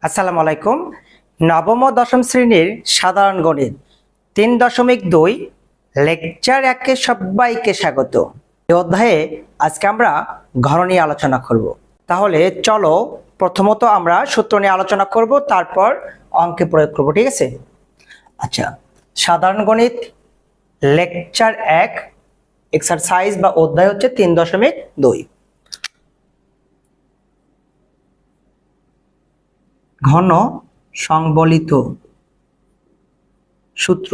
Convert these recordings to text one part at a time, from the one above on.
আসসালামু আলাইকুম। নবম ও দশম শ্রেণীর সাধারণ গণিত 3.2 লেকচার 1-এ সবাইকে স্বাগত। এই অধ্যায়ে আজকে আমরা ঘন নিয়ে আলোচনা করব। তাহলে চলো প্রথমত আমরা সূত্র নিয়ে আলোচনা করব, তারপর অঙ্কে প্রয়োগ করব, ঠিক আছে? আচ্ছা, সাধারণ গণিত লেকচার 1 এক্সারসাইজ বা অধ্যায় হচ্ছে 3.2। ঘন সংবলিত সূত্র,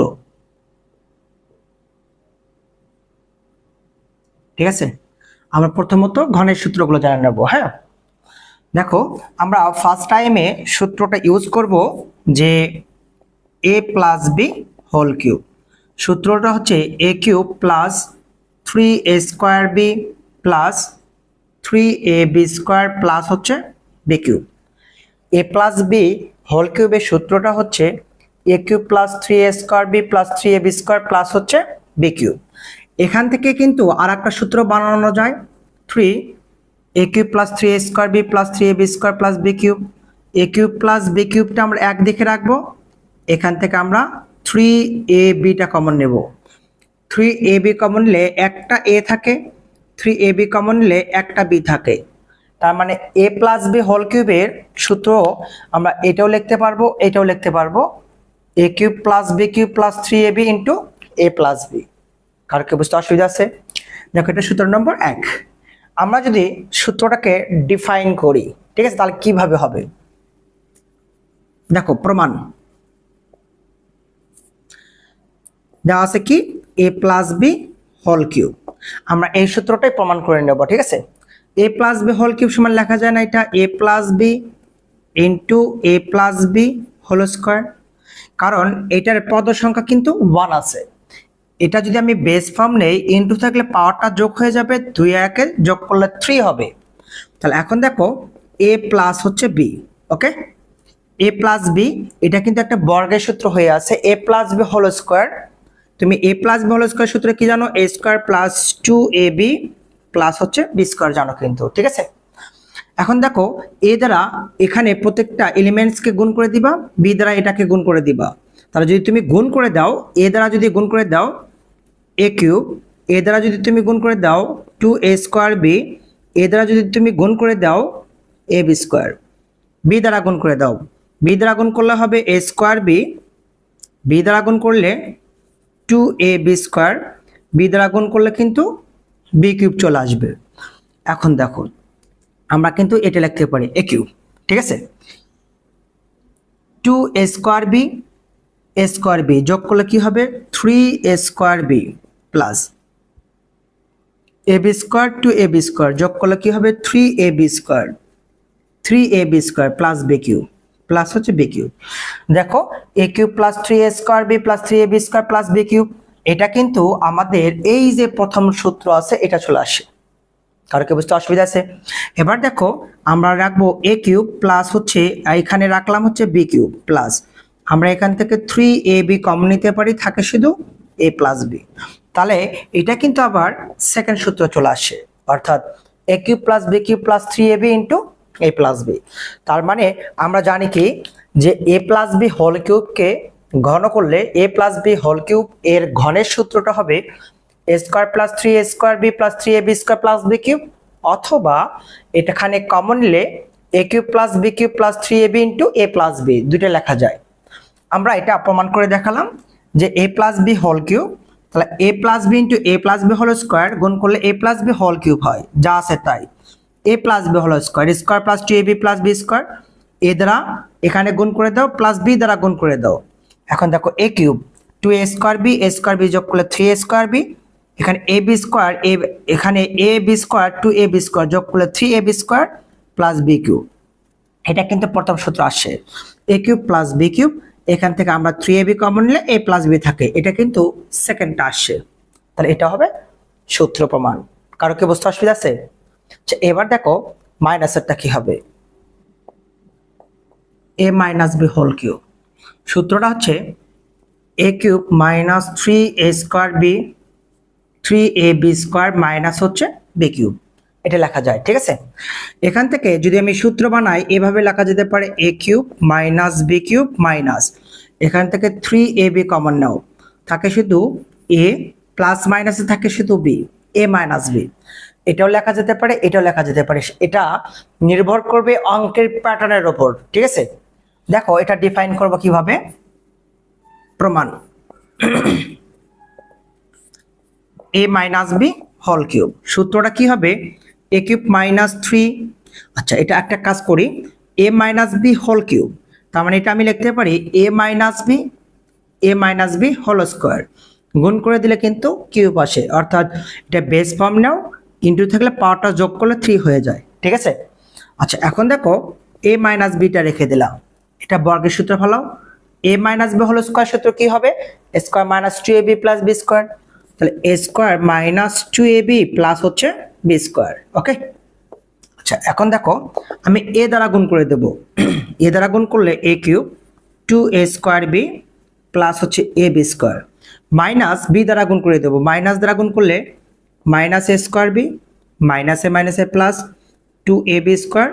ঠিক আছে? আমরা প্রথমত ঘনের সূত্রগুলো জানা নেব। হ্যাঁ, দেখো আমরা ফার্স্ট টাইমে সূত্রটা ইউজ করব যে a plus B whole cube. সূত্রটা হচ্ছে a cube plus 3a square B plus 3ab square plus হচ্ছে B cube. a plus B whole কিউবের সূত্রটা হচ্ছে a cube plus 3a square B plus 3ab square plus হচ্ছে B cube. এখান থেকে কিন্তু আর একটা সূত্র বানানো যায়, 3a cube plus 3a square B plus 3ab square plus B cube. a cube plus B কিউবটা আমরা এক দিকে রাখবো, এখান থেকে আমরা 3ab কমন নেব। 3ab কমন নিলে একটা a থাকে, 3ab কমন নিলে একটা b থাকে। তার মানে a প্লাস বি হোল কিউবের সূত্র আমরা এটাও লিখতে পারবো, এটাও লিখতে পারবো, a cube plus B cube plus 3ab into a plus B. কারো কি বুঝতে অসুবিধা আছে? দেখো, এটা সূত্র নম্বর 1। আমরা যদি সূত্রটাকে ডিফাইন করি, ঠিক আছে, তাহলে কিভাবে হবে? দেখো, প্রমাণ দেওয়া আছে কি, a plus B whole cube. আমরা এই সূত্রটাই প্রমাণ করে নেব, ঠিক আছে? a plus B whole cube সমান লেখা যায় না এটা a plus B into a plus B whole square, কারণ এটার পদ সংখ্যা কিন্তু 1 আছে। এটা যদি আমি বেস ফর্ম নেই, ইনটু থাকলে পাওয়ারটা যোগ হয়ে যাবে, 2 একে যোগ করলে 3 হবে। তাহলে এখন দেখো a প্লাস হচ্ছে b, okay? a plus B এটা কিন্তু একটা বর্গের সূত্র হয়ে আছে, a plus B whole square. তুমি a plus B whole square সূত্রে কি জানো? a square plus 2ab plus হচ্ছে বি স্কোয়ার জানো কিন্তু, ঠিক আছে? এখন দেখো a দ্বারা এখানে প্রত্যেকটা এলিমেন্টসকে গুণ করে দিবা, b দ্বারা এটাকে গুণ করে দিবা। তাহলে যদি তুমি গুণ করে দাও, a দ্বারা যদি গুণ করে দাও a কিউব, a দ্বারা যদি তুমি গুণ করে দাও 2a স্কোয়ার বি, a দ্বারা যদি তুমি গুণ করে দাও ab স্কোয়ার, b দ্বারা গুণ করে দাও, b দ্বারা গুণ করলে হবে a স্কোয়ার বি, b দ্বারা গুণ করলে 2ab স্কোয়ার, b দ্বারা গুণ করলে কিন্তু b কিউব চলে আসবে। এখন দেখো আমরা কিন্তু এটা লিখতে পারি a কিউব, ঠিক আছে? 2a square B, a square B যোগ করলে কি হবে? 3a square B plus ab square two ab square যোগ করলে কি হবে? 3ab square, 3ab square plus B cube plus হচ্ছে বি কিউব। দেখো a cube plus 3a square B plus 3ab square plus B cube, এটা কিন্তু আমাদের এই যে প্রথম সূত্র আছে এটা চলে আসে। কারো কি বুঝতে অসুবিধা আছে? এবার দেখো আমরা রাখবো a কিউব প্লাস হচ্ছে এখানে রাখলাম হচ্ছে বি কিউব প্লাস, আমরা এখান থেকে 3ab কমন নিতে পারি, থাকে শুধু a প্লাস বি। তাহলে এটা কিন্তু আবার সেকেন্ড সূত্র চলে আসে, অর্থাৎ a cube plus B cube plus 3ab into a plus B. তার মানে আমরা জানি কি যে a প্লাস বি হোল কিউবকে ঘন করলে a plus B whole cube এর ঘনের সূত্রটা হবে a square plus 3a square B plus 3ab square plus B cube, অথবা এটাখানে কমন নিলে a cube plus B cube plus 3ab into a plus B, দুইটা লেখা যায়। আমরা এটা প্রমাণ করে দেখালাম যে a plus B whole cube, তাহলে a plus B into a plus B whole square গুণ করলে a plus B whole cube হয়, যা আছে তাই। a plus B whole square, square plus 2ab plus B square, a দ্বারা এখানে গুণ করে দাও প্লাস b দ্বারা গুণ করে দাও। এখন দেখো a cube 2a square B, a square B যোগ করলে 3a স্কোয়ার বি, এখানে ab স্কোয়ার, এখানে ab স্কোয়ার 2ab স্কোয়ার যোগ করলে 3ab square plus B cube. এটা কিন্তু প্রথম সূত্র আসে a cube plus B cube, এখান থেকে আমরা 3ab কমন নিলে a প্লাস বি থাকে, এটা কিন্তু সেকেন্ডটা আসে। তাহলে এটা হবে সূত্র প্রমাণ। কারো কি বুঝতে অসুবিধা আছে? আচ্ছা, এবার দেখো মাইনাসেরটা কি হবে, a minus B whole cube. সূত্রটা হচ্ছে a cube minus 3a square B 3ab square minus হচ্ছে বি কিউব। এটা লেখা যায়, ঠিক আছে। এখান থেকে যদি আমি সূত্র বানাই এভাবে লেখা যেতে পারে a cube minus b cube minus এখান থেকে 3ab কমন নাও, থাকে শুধু a প্লাস মাইনাসে থাকে শুধু b, a মাইনাস b। এটাও লেখা যেতে পারে, এটাও লেখা যেতে পারে, এটা নির্ভর করবে অঙ্কের প্যাটার্নের উপর, ঠিক আছে। দেখো এটা ডিফাইন করব কিভাবে, প্রমাণ a minus b whole cube, সূত্রটা কি হবে a কিউব মাইনাস 3, আচ্ছা এটা একটা কাজ করি, a minus b whole cube, তার মানে এটা আমি লিখতে পারি a minus b whole square, গুণ করে দিলে কিন্তু কিউব আসে, অর্থাৎ এটা বেস ফর্ম নাও, ইনটু থাকলে পাওয়ারটা যোগ করলে 3 হয়ে যায়, ঠিক আছে। আচ্ছা এখন দেখো a মাইনাস বিটা রেখে দিলাম, এটা বর্গের সূত্র ফেলাও, a minus b whole square সূত্র কি হবে square minus 2ab plus b square, তাহলে a square minus 2ab plus হচ্ছে b স্কোয়ার, ওকে। আচ্ছা এখন দেখো আমি a দ্বারা গুণ করে দেব, a দ্বারা গুণ করলে a cube 2a square b plus হচ্ছে ab স্কোয়ার, মাইনাস b দ্বারা গুণ করে দেব, মাইনাস দ্বারা গুণ করলে minus a square b minus A plus 2ab square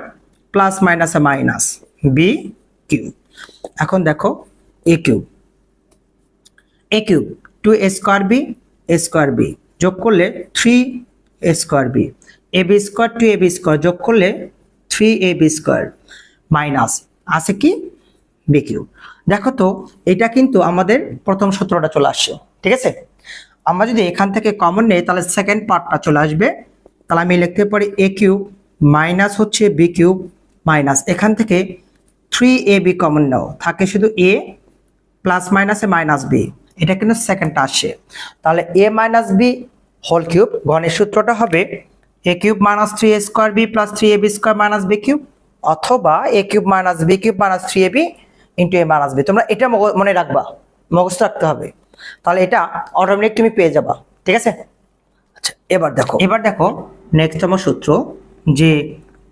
plus minus b cube. এখন দেখো a cube 2a square b যোগ করলে 3a square b, ab square 2ab square যোগ করলে 3ab স্কোয়ার মাইনাস আছে কি b কিউব। দেখো তো এটা কিন্তু আমাদের প্রথম সূত্রটা চলে আসছে, ঠিক আছে। আমরা যদি এখান থেকে কমন নেই তাহলে সেকেন্ড পার্টটা চলে আসবে, তাহলে আমি লিখতে পারি a কিউব মাইনাস হচ্ছে b কিউব মাইনাস এখান থেকে 3ab কমন নাও, থাকে শুধু a প্লাস মাইনাসে মাইনাস b, এটা কিন্তু সেকেন্ডটা আসছে, তাহলে a minus b whole cube, গণের সূত্রটা হবে a cube minus 3a square b plus 3ab square minus b cube, অথবা a cube minus b cube minus 3ab into a minus b। তোমরা এটা মনে রাখবা, মুখস্থ রাখতে হবে, তাহলে এটা অটোমেটিক তুমি পেয়ে যাবা, ঠিক আছে। আচ্ছা এবার দেখো নেক্সটতম সূত্র যে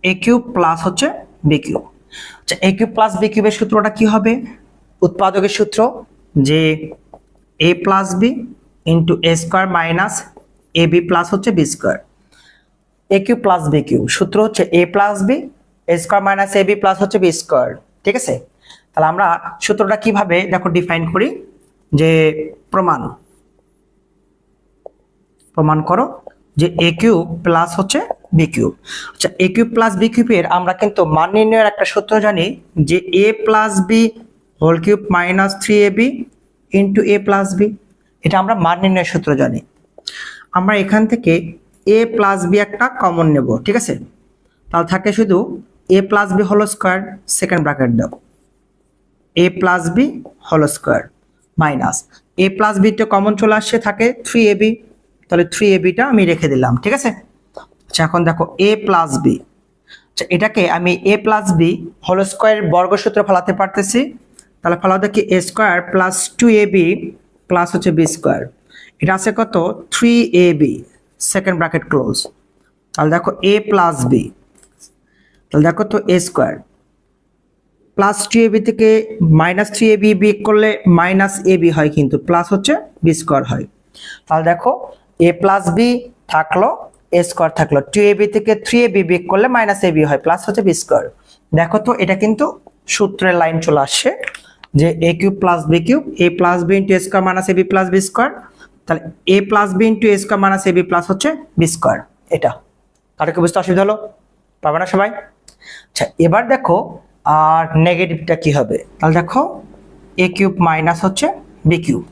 a কিউব প্লাস হচ্ছে b কিউব। আচ্ছা a কিউব প্লাস b কিউবের সূত্রটা কি হবে, উৎপাদকের সূত্র যে a plus b into a square minus ab plus হচ্ছে b square, a cube plus b cube সূত্র হচ্ছে a plus b a square minus ab plus হচ্ছে b স্কোয়ার, ঠিক আছে। তাহলে আমরা সূত্রটা কিভাবে দেখো ডিফাইন করি, যে প্রমাণ করো যে a কিউব প্লাস হচ্ছে b কিউব। আচ্ছা a কিউব প্লাস b কিউবের আমরা কিন্তু মান নির্ণয়ের একটা সূত্র জানি যে a plus b whole cube minus 3ab into a plus b, এটা আমরা মান নির্ণয়ের সূত্র জানি। আমরা এখান থেকে a প্লাস b একটা কমন নেব, ঠিক আছে। তাহলে থাকে শুধু a plus b whole square, second bracket দাও, a plus b whole square minus a plus b টা কমন চলে আসছে, থাকে 3ab, তাহলে 3ab টা আমি রেখে দিলাম, ঠিক আছে। আচ্ছা এখন দেখো a প্লাস b, আচ্ছা এটাকে আমি a plus b whole square বর্গ সূত্র ফেলাতে পারতেছি, তাহলে ফেলাও দেখি a square plus 2ab plus হচ্ছে b স্কোয়ার, এটা আছে কত 3ab, সেকেন্ড ব্র্যাকেট ক্লোজ, তাহলে দেখো a প্লাস b, তাহলে দেখো তো a স্কোয়ার প্লাস 2ab থেকে মাইনাস 3ab বিয়োগ করলে মাইনাস ab হয়, কিন্তু প্লাস হচ্ছে b স্কোয়ার হয়, তাহলে দেখো a প্লাস b থাকলো, a স্কোয়ার থাকলো, 2ab থেকে 3ab বিয়োগ করলে মাইনাস ab হয়, প্লাস হচ্ছে b স্কোয়ার। দেখো তো এটা কিন্তু সূত্রের লাইন চলে আসছে যে a cube plus b cube a plus b into a square minus ab plus b square, তাহলে a plus b into a square minus ab plus হচ্ছে b স্কোয়ার। এটা কারো কি বুঝতে অসুবিধা হলো, পাবে না সবাই? আচ্ছা এবার দেখো আর নেগেটিভটা কি হবে, তাহলে দেখো a কিউব মাইনাস হচ্ছে b কিউব,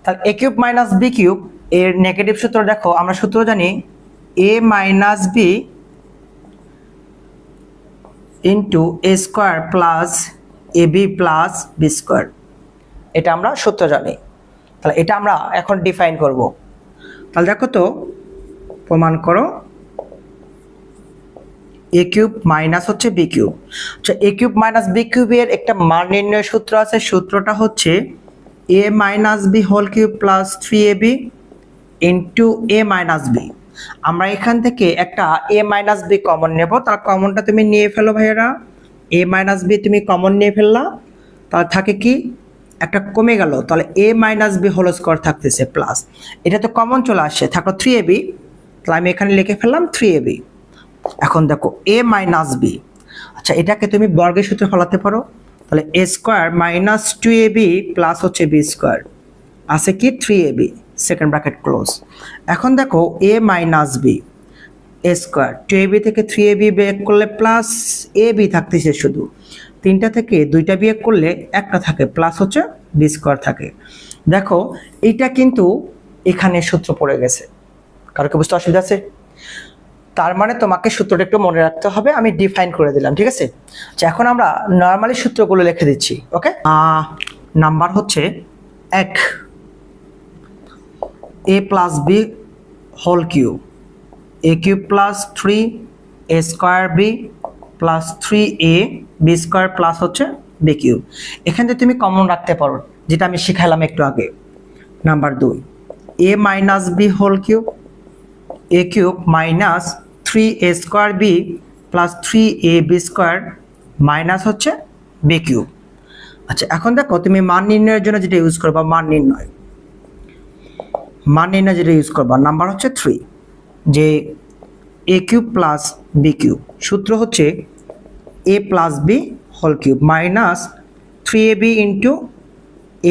তাহলে a cube minus b cube এর নেগেটিভ সূত্র দেখো, আমরা সূত্র জানি a minus b into a square plus ab plus b square, এটা আমরা সূত্র জানি। তাহলে এটা আমরা এখন ডিফাইন করব, তাহলে দেখো তো প্রমাণ করো a কিউব মাইনাস হচ্ছে b কিউব। আচ্ছা a কিউব মাইনাস b কিউবের একটা মান নির্ণয় সূত্র আছে, সূত্রটা হচ্ছে a minus b whole cube plus 3ab into a minus b। আমরা এখান থেকে একটা a মাইনাস b কমন নেব, তার কমনটা তুমি নিয়ে ফেলো ভাইয়েরা, a মাইনাস b তুমি কমন নিয়ে ফেললা, তাহলে থাকে কি একটা কমে গেল, তাহলে a minus b whole square থাকতেছে প্লাস, এটা তো কমন চলে আসছে, থাকলো 3ab, তাহলে আমি এখানে লিখে ফেললাম 3ab। এখন দেখো a মাইনাস b, আচ্ছা এটাকে তুমি বর্গের সূত্রে ফলাতে পারো, তাহলে a square minus 2ab plus হচ্ছে b স্কয়ার আছে কি 3ab, সেকেন্ড ব্র্যাকেট ক্লোজ। এখন দেখো a minus b a square 2ab থেকে 3ab বিয়োগ করলে প্লাস ab থাকতেছে, শুধু তিনটা থেকে দুইটা বিয়োগ করলে একটা থাকে, প্লাস হচ্ছে b স্কয়ার থাকে। দেখো এইটা কিন্তু এখানে সূত্র পড়ে গেছে, কারো কি বুঝতে অসুবিধা আছে? তার মানে তোমাকে সূত্রটা একটু মনে রাখতে হবে, আমি ডিফাইন করে দিলাম, ঠিক আছে? আচ্ছা এখন আমরা নরমালি সূত্রগুলো লিখে দিচ্ছি, ওকে? নাম্বার হচ্ছে 1 a plus b whole cube, a cube plus 3 a square b plus 3a b square plus হচ্ছে b কিউব। এখান থেকে তুমি কমন রাখতে পারো, যেটা আমি শিখাইলাম একটু আগে। Number 2 a minus b whole cube, a cube minus 3a square b plus 3ab square minus হচ্ছে b কিউব। আচ্ছা এখন দেখো তুমি মান নির্ণয়ের জন্য যেটা ইউজ করবা, মান নির্ণয় যেটা ইউজ করবা, নাম্বার হচ্ছে 3, যে a cube plus b cube, সূত্র হচ্ছে a plus b whole cube minus 3ab into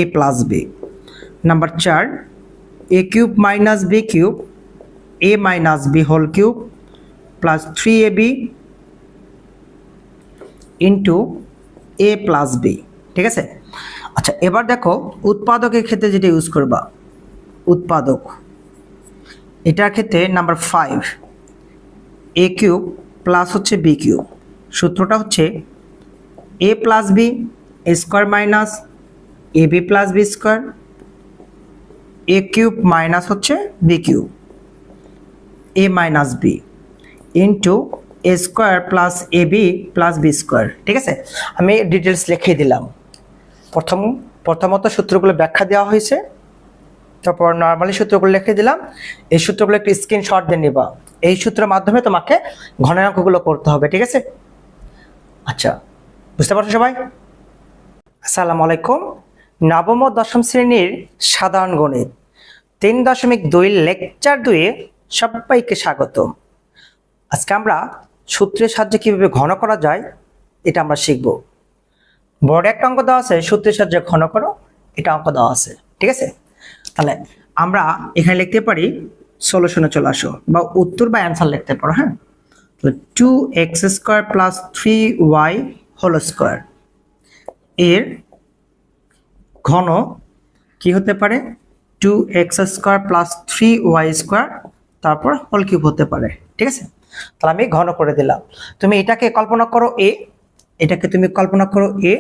a plus b। Number 4 a cube minus b cube a minus b whole cube plus 3ab into a plus b, ঠিক আছে? আচ্ছা এবার দেখো উৎপাদকের ক্ষেত্রে যেটা use করবা, উৎপাদক এটার ক্ষেত্রে নাম্বার 5 a কিউব প্লাস হচ্ছে b কিউব, সূত্রটা হচ্ছে a plus b square minus ab plus b square a cube minus হচ্ছে b cube a minus b into a square plus ab plus b square, ঠিক আছে? আমি details লিখে দিলাম। প্রথমত সূত্রগুলো ব্যাখ্যা দেওয়া হয়েছে, তারপর নরমালি সূত্রগুলো লিখে দিলাম। এই সূত্রগুলো একটু স্ক্রিনশট দিয়ে নিবা, এই সূত্রের মাধ্যমে তোমাকে ঘনাঙ্কগুলো করতে হবে, ঠিক আছে? আচ্ছা বুঝতে পারছো সবাই? আসসালামু আলাইকুম। নবম ও দশম শ্রেণীর সাধারণ গণিত 3.2 লেকচার 2-এ সবাইকে স্বাগতম। আজকে আমরা সূত্রের সাহায্যে কিভাবে ঘন করা যায় এটা আমরা শিখব। বোর্ডে একটা অঙ্ক দেওয়া আছে, সূত্রের সাহায্যে ঘন করো, এটা অঙ্ক দেওয়া আছে, ঠিক আছে? তাহলে আমরা এখানে লিখতে পারি, সলিউশনে চলে আসো বা উত্তর বা অ্যান্সার লিখতে পারো। হ্যাঁ, তাহলে 2x square plus 3y whole square এর ঘন কি হতে পারে? 2x square plus 3y square তারপর হোল কিউব হতে পারে, ঠিক আছে? তাহলে আমি ঘন করে দিলাম। তুমি এটাকে কল্পনা করো a, এটাকে তুমি কল্পনা করো a,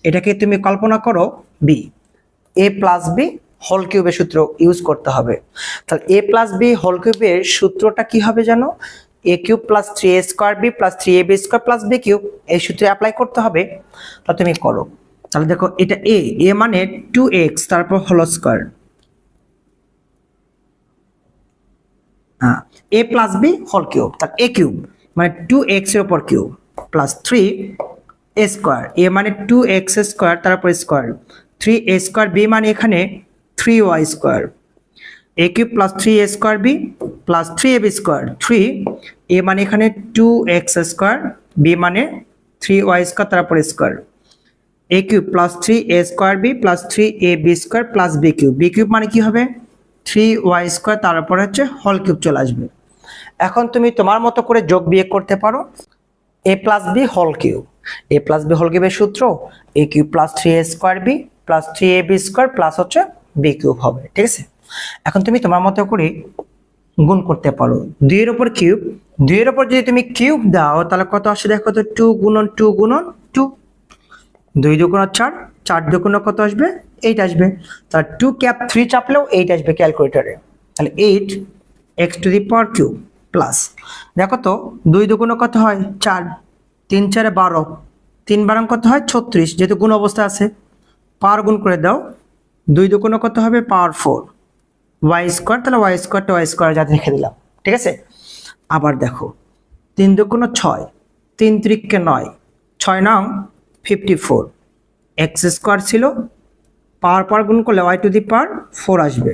এটাকে তুমি কল্পনা করো b, a plus b whole কিউবের সূত্র ইউজ করতে হবে। তাহলে a প্লাস b হোল কিউবের সূত্রটা কি হবে জানো? a cube plus 3a square b plus 3ab square plus b cube, এই সূত্রে অ্যাপ্লাই করতে হবে। তাহলে তুমি করো। তাহলে দেখো এটা a মানে 2x তারপর whole square, a plus b whole cube, তাহলে a কিউব মানে 2x এর উপর cube plus 3a square, a মানে 2x স্কয়ার তারপর স্কয়ার, 3a স্কয়ার b মানে এখানে 3y square, a cube plus 3a square b plus 3ab square, 3a মানে এখানে 2x স্কয়ার, b মানে 3y স্কয়ার তারপর square, a cube plus 3a square b plus 3ab square plus b cube, b cube মানে কি হবে? 3y square তারপর হচ্ছে whole cube চলে আসবে। এখন তুমি তোমার মতো করে যোগ বিয়োগ করতে পারো। a plus b whole cube, a plus b whole কিউবের সূত্র a cube plus 3a square b plus 3ab square plus হচ্ছে b কিউব হবে, ঠিক আছে? এখন তুমি তোমার মতো করে গুণ করতে পারো। 2 এর উপর কিউব, 2 এর উপর যদি তুমি কিউব দাও তাহলে কত আসে দেখো তো? 2 গুণন 2 গুণন 2, 2 দুগুণ 4, 4 দুগুণ কত আসবে? 8 আসবে। তাহলে 2 ক্যাপ 3 চাপলেও 8 আসবে ক্যালকুলেটরে। তাহলে 8x two the power cube plus, দেখো তো 2 দুগুণ কত হয়? 4, 3 4 12, 3 বারং কত হয়? 36, যেহেতু গুণ অবস্থা আছে পাওয়ার গুণ করে দাও, 2 দুগুণ কত হবে? পাওয়ার 4 y স্কয়ার, তাহলে y স্কয়ারটা y স্কয়ার যা রেখে দিলাম, ঠিক আছে? আবার দেখো 3 দুগুণ 6, 3 3 9, 6 নং 54, x স্কয়ার ছিল, পাওয়ার গুণ করলে y টু দি পাওয়ার 4 আসবে।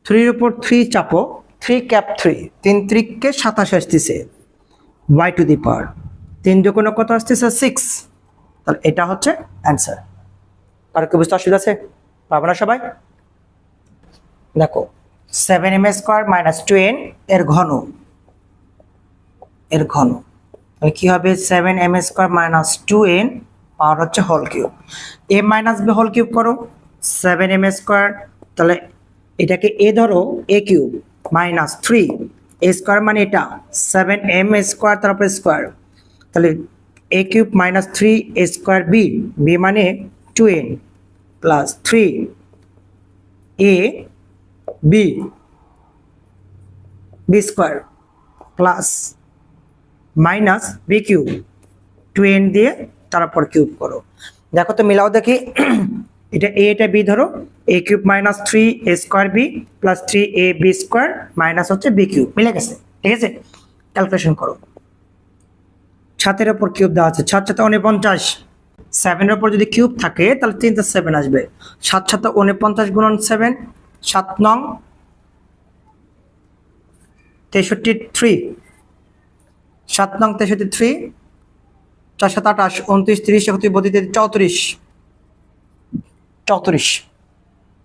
3 এর উপর 3 চাপো, 3 ক্যাপ 3 3 3 27 আসতেছে y টু দি পাওয়ার 3 দুগুণ কত আসতেছে 6, তাহলে এটা হচ্ছে অ্যান্সার। আর কি বুঝতে অসুবিধা আছে? পাবো না সবাই? দেখো 7m স্কয়ার মাইনাস 2n এর ঘন তাহলে কি হবে 7m square minus 2n power হচ্ছে whole cube. a minus b whole cube করো 7m স্কয়ার, তাহলে এটাকে a ধরো a cube minus 3 a square মানে এটা 7m স্কয়ার তারপর স্কয়ার, তাহলে a cube minus 3 a square b মানে 2n plus 3 a b square plus minus B cube 2n দিয়ে তারপর কিউব করো। দেখো তো মিলাও দেখি এটা a এটা b ধরো a cube minus 3 a square b plus 3 a b square minus হচ্ছে b কিউব মিলে গেছে। ঠিক আছে, ক্যালকুলেশন করো। 7 এর উপর কিউব দেওয়া আছে 7 7 49, 7 এর উপর যদি কিউব থাকে তাহলে 3 তে 7 আসবে। 7 7 49 গুণন 7 7 নং 63, 7 নং 63, 4 7 28 29 30 31 32 34,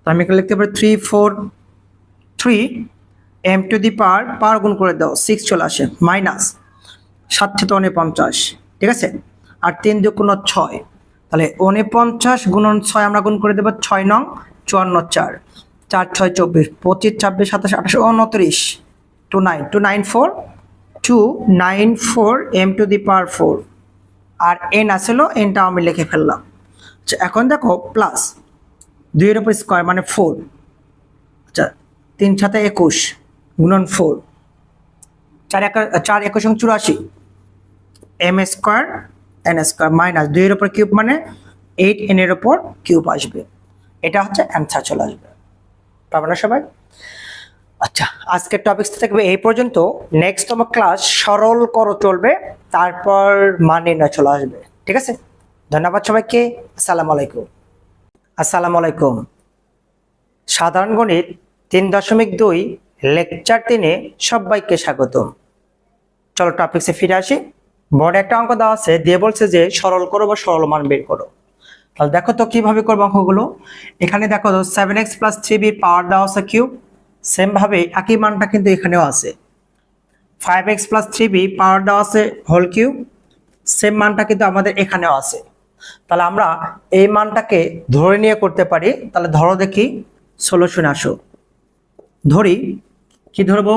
আমি এখানে লিখতে পারি 3 4 3 m টু দি পাওয়ার গুণ করে দাও 6 চলে আসে মাইনাস 7 7 49, ঠিক আছে, আর 3 2 গুণ 6, তাহলে 49 গুণন 6 আমরা গুণ করে দেব 6 নং 54 4 4 6 24 25 26 27 28 29 294 294 m টু দি পাওয়ার 4 আর n আসলো nটা আমি লিখে ফেললাম। আচ্ছা এখন দেখো প্লাস 2 এর উপর স্কয়ার মানে 4, আচ্ছা 3 7 21 গুণন 4 4 21 84 m square n square minus 2 এর উপর কিউব মানে 8 n এর উপর কিউব আসবে। এটা হচ্ছে অ্যান্সার চলে আসবে। পারবে না সবাই? আচ্ছা আজকের টপিকস থাকবে এই পর্যন্ত। নেক্সট তোমার ক্লাস সরল করো চলবে, তারপর মানে না চলে আসবে। ঠিক আছে, ধন্যবাদ সবাইকে। আসসালামু আলাইকুম। আসসালামু আলাইকুম। সাধারণ গণিত 3.2 লেকচার 3-এ সবাইকে স্বাগতম। চলো টপিকসে ফিরে আসি। বোর্ডে একটা অঙ্ক দেওয়া আছে, দিয়ে বলছে যে সরল করো বা সরল মান বের করো। তাহলে দেখো তো কিভাবে করবো অঙ্কগুলো। এখানে দেখো 7x + 3b পাওয়ার দেওয়া আছে কিউব, সেম ভাবে একই মানটা কিন্তু এখানেও আছে। 5x + 3b পাওয়ার দেওয়া আছে হোল কিউব, সেম মানটা কিন্তু আমাদের এখানেও আছে। তাহলে আমরা এই মানটাকে ধরে নিয়ে করতে পারি। তাহলে ধরো দেখি সলিউশন আসো। ধরি কি ধরবো,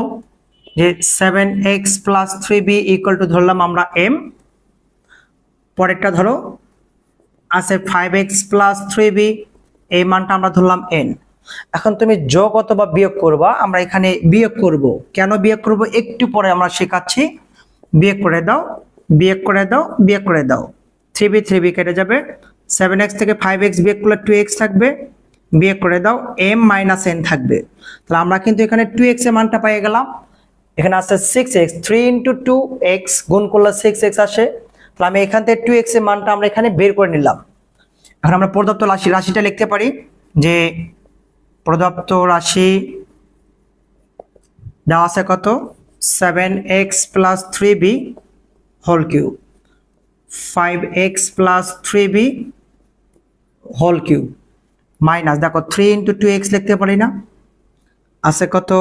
যে 7x + 3b = ধরলাম আমরা m, পরেরটা ধরো আছে 5x + 3b, এই মানটা আমরা ধরলাম n। এখন তুমি যোগ অথবা বিয়োগ করবা, আমরা এখানে বিয়োগ করব। কেন বিয়োগ করব একটু পরে আমরা শেখাচ্ছি। বিয়োগ করে দাও, বিয়োগ করে দাও, বিয়োগ করে দাও, 3b 3b কেটে যাবে, 7x থেকে 5x বিয়োগ করলে 2x থাকবে, বিয়োগ করে দাও m - n থাকবে। তাহলে আমরা কিন্তু এখানে 2x এর মানটা পেয়ে গেলাম। এখানে আছে 6x, 3 × 2x গুণ করলে 6x আসে। তাহলে আমি এখান থেকে 2x এর মানটা আমরা এখানে বের করে নিলাম। এখন আমরা প্রদত্ত রাশিটা লিখতে পারি, যে প্রদত্ত রাশি দেওয়া আছে কত, 7x + 3b whole cube, 5x + 3b whole cube minus, দেখো 3 × 2x লিখতে পারি না, আছে কত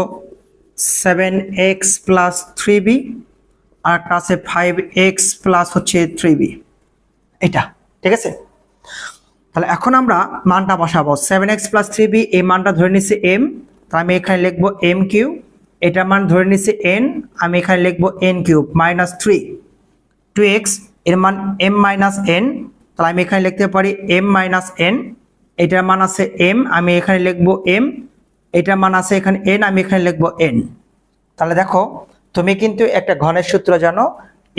7x + 3b, আর একটা আছে 5x + হচ্ছে 3b, এটা ঠিক আছে। তাহলে এখন আমরা মানটা বসাবো। 7x + 3b এই মানটা ধরে নিচ্ছি m, তাহলে আমি এখানে লিখবো m কিউব, এটার মান ধরে নিচ্ছি n, আমি এখানে লিখবো n কিউব মাইনাস 3, 2x এর মান m - n, তাহলে আমি এখানে লিখতে পারি m - n, এটার মান আছে m, আমি এখানে লিখবো m, এটার মান আছে এখানে n, আমি এখানে লিখবো n। তাহলে দেখো তুমি কিন্তু একটা ঘনের সূত্র জানো,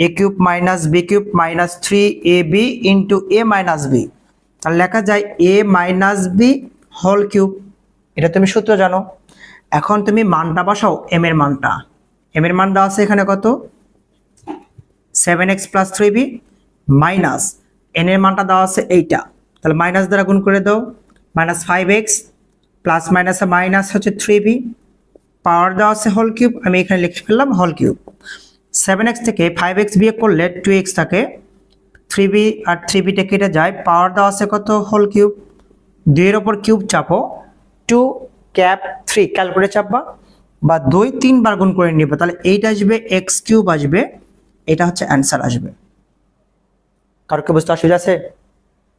a cube - b cube - 3ab × a - b, তাহলে লেখা যায় a - b হোল কিউব। এটা তুমি সূত্র জানো। এখন তুমি মানটা বসাও, m এর মানটা, m এর মান দেওয়া আছে এখানে কত 7x + 3b মাইনাস n এর মানটা দেওয়া আছে এইটা, তাহলে মাইনাস দ্বারা গুণ করে দাও, -5x প্লাস মাইনাসে মাইনাস হচ্ছে 3b পাওয়ার দেওয়া আছে হোল কিউব, আমি এখানে লিখে ফেললাম হোল কিউব। 7x থেকে 5x বিয়োগ করলে 2x থাকে, 3b আর 3bটা কেটে যায়, পাওয়ার দেওয়া আছে কত হোল কিউব, 2 এর উপর কিউব চাপো, 2 ক্যাপ 3 ক্যালকুলেটর চাপবা বা 2 3 বার গুণ করে নিবে, তাহলে এইটা আসবে x কিউব আসবে, এটা হচ্ছে অ্যান্সার আসবে। কারো কি বুঝতে অসুবিধা আছে?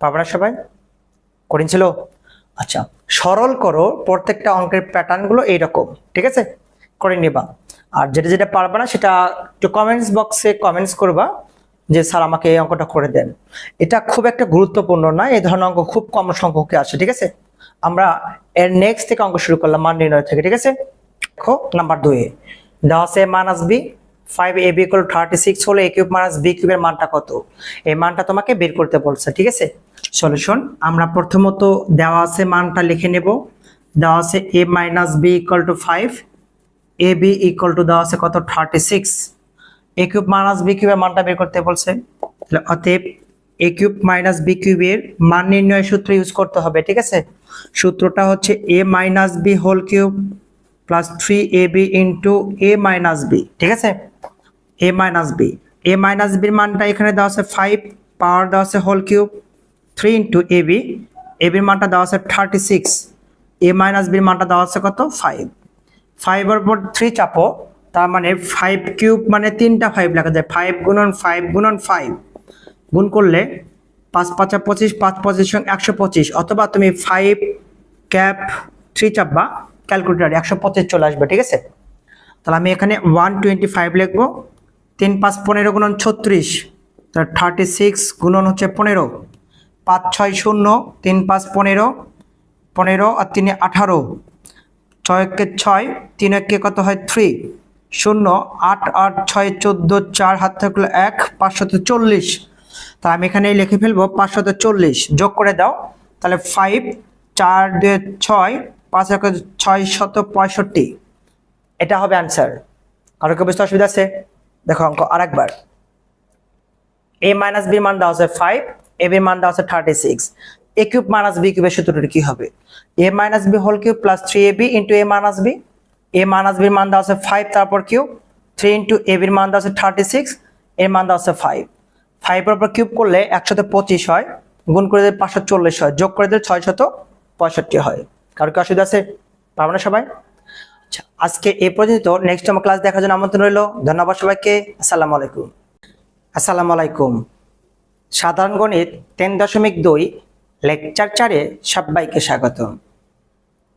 পারবে না সবাই? কঠিন ছিল? আচ্ছা, সরল করো, প্রত্যেকটা অঙ্কের প্যাটার্নগুলো এইরকম, ঠিক আছে, করে নিবা। আর যেটা যেটা পারবে না সেটা একটু কমেন্টস বক্সে কমেন্টস করবা যে স্যার আমাকে এই অঙ্কটা করে দেন। এটা খুব একটা গুরুত্বপূর্ণ না, এই ধরনের অঙ্ক খুব কম সংখ্যকে আসে, ঠিক আছে। আমরা এর নেক্সট থেকে অঙ্ক শুরু করলাম, মান নির্ণয় থেকে, ঠিক আছে। দেখো নাম্বার 2 এ দেওয়া আছে মাইনাস বি 5ab = 36 হলে a কিউব মাইনাস b কিউবের মানটা কত, এই মানটা তোমাকে বের করতে বলছে, ঠিক আছে। সলিউশন আমরা প্রথমত দেওয়া আছে মানটা লিখে নেব। দেওয়া আছে a মাইনাস b = 5, ab = দেওয়া আছে কত 36, a কিউব মাইনাস b কিউবের মানটা বের করতে বলছে, তাহলে অতএব a কিউব মাইনাস b কিউবের মান নির্ণয়ের সূত্র ইউজ করতে হবে, ঠিক আছে। সূত্রটা হচ্ছে a minus b whole cube plus 3ab into a minus b, ঠিক আছে। a minus b, a minus b এর মানটা এখানে দেওয়া আছে 5, পাওয়ার দেওয়া আছে whole cube 3 into ab, ab এর মানটা দেওয়া আছে 36, a মাইনাস b এর মানটা দেওয়া আছে কত 5, 5 এর উপর 3 চাপো, তার মানে 5 কিউব মানে 3টা 5 লেখা যায়, 5 গুণন 5 গুণন 5 গুণ করলে 5 5 25, 5 25 সঙ্গে 125, অথবা তুমি 5 ক্যাপ 3 চাপবা ক্যালকুলেটরে 125 চলে আসবে, ঠিক আছে। তাহলে আমি এখানে 125 লিখবো, 3 5 15 গুণন 36, তাহলে 36 গুণন হচ্ছে 15, 5 6 0, 3 5 15, 15 আর 3 18, 6 1 6, 3 1 কত হয় 3, 0 8 8 6 14, 4 হাত থাকলো 1, 540, তা আমি এখানে লিখে ফেলবো 540, যোগ করে দাও, তাহলে 5 4 2 6, 5 1 665, এটা হবে অ্যান্সার। কারো কি বুঝতে অসুবিধা আছে? দেখো অঙ্ক আরেকবার, a মাইনাস বি মান দেওয়া আছে 5, a বি মান দেওয়া আছে 36, a কিউব মাইনাস b কিউবের সূত্রটা কি হবে, a minus b whole cube plus 3ab into a minus b, a minus b এর মান দেওয়া আছে 5 তারপর কিউব, 3 ইন্টু a এর মান দেওয়া আছে 36, এর মান দেওয়া আছে 5, 5 এর উপর কিউব করলে 125 হয়, গুণ করে দিলে 540 হয়, যোগ করে দিলে 665 হয়। কারো কি অসুবিধা আছে? পারবে না সবাই? আচ্ছা, আজকে এই পর্যন্ত, নেক্সট আমার ক্লাস দেখার জন্য আমন্ত্রণ রইল। ধন্যবাদ সবাইকে। আসসালামু আলাইকুম। আসসালামু আলাইকুম। সাধারণ গণিত 3.2 লেকচার 4-এ সবাইকে স্বাগতম।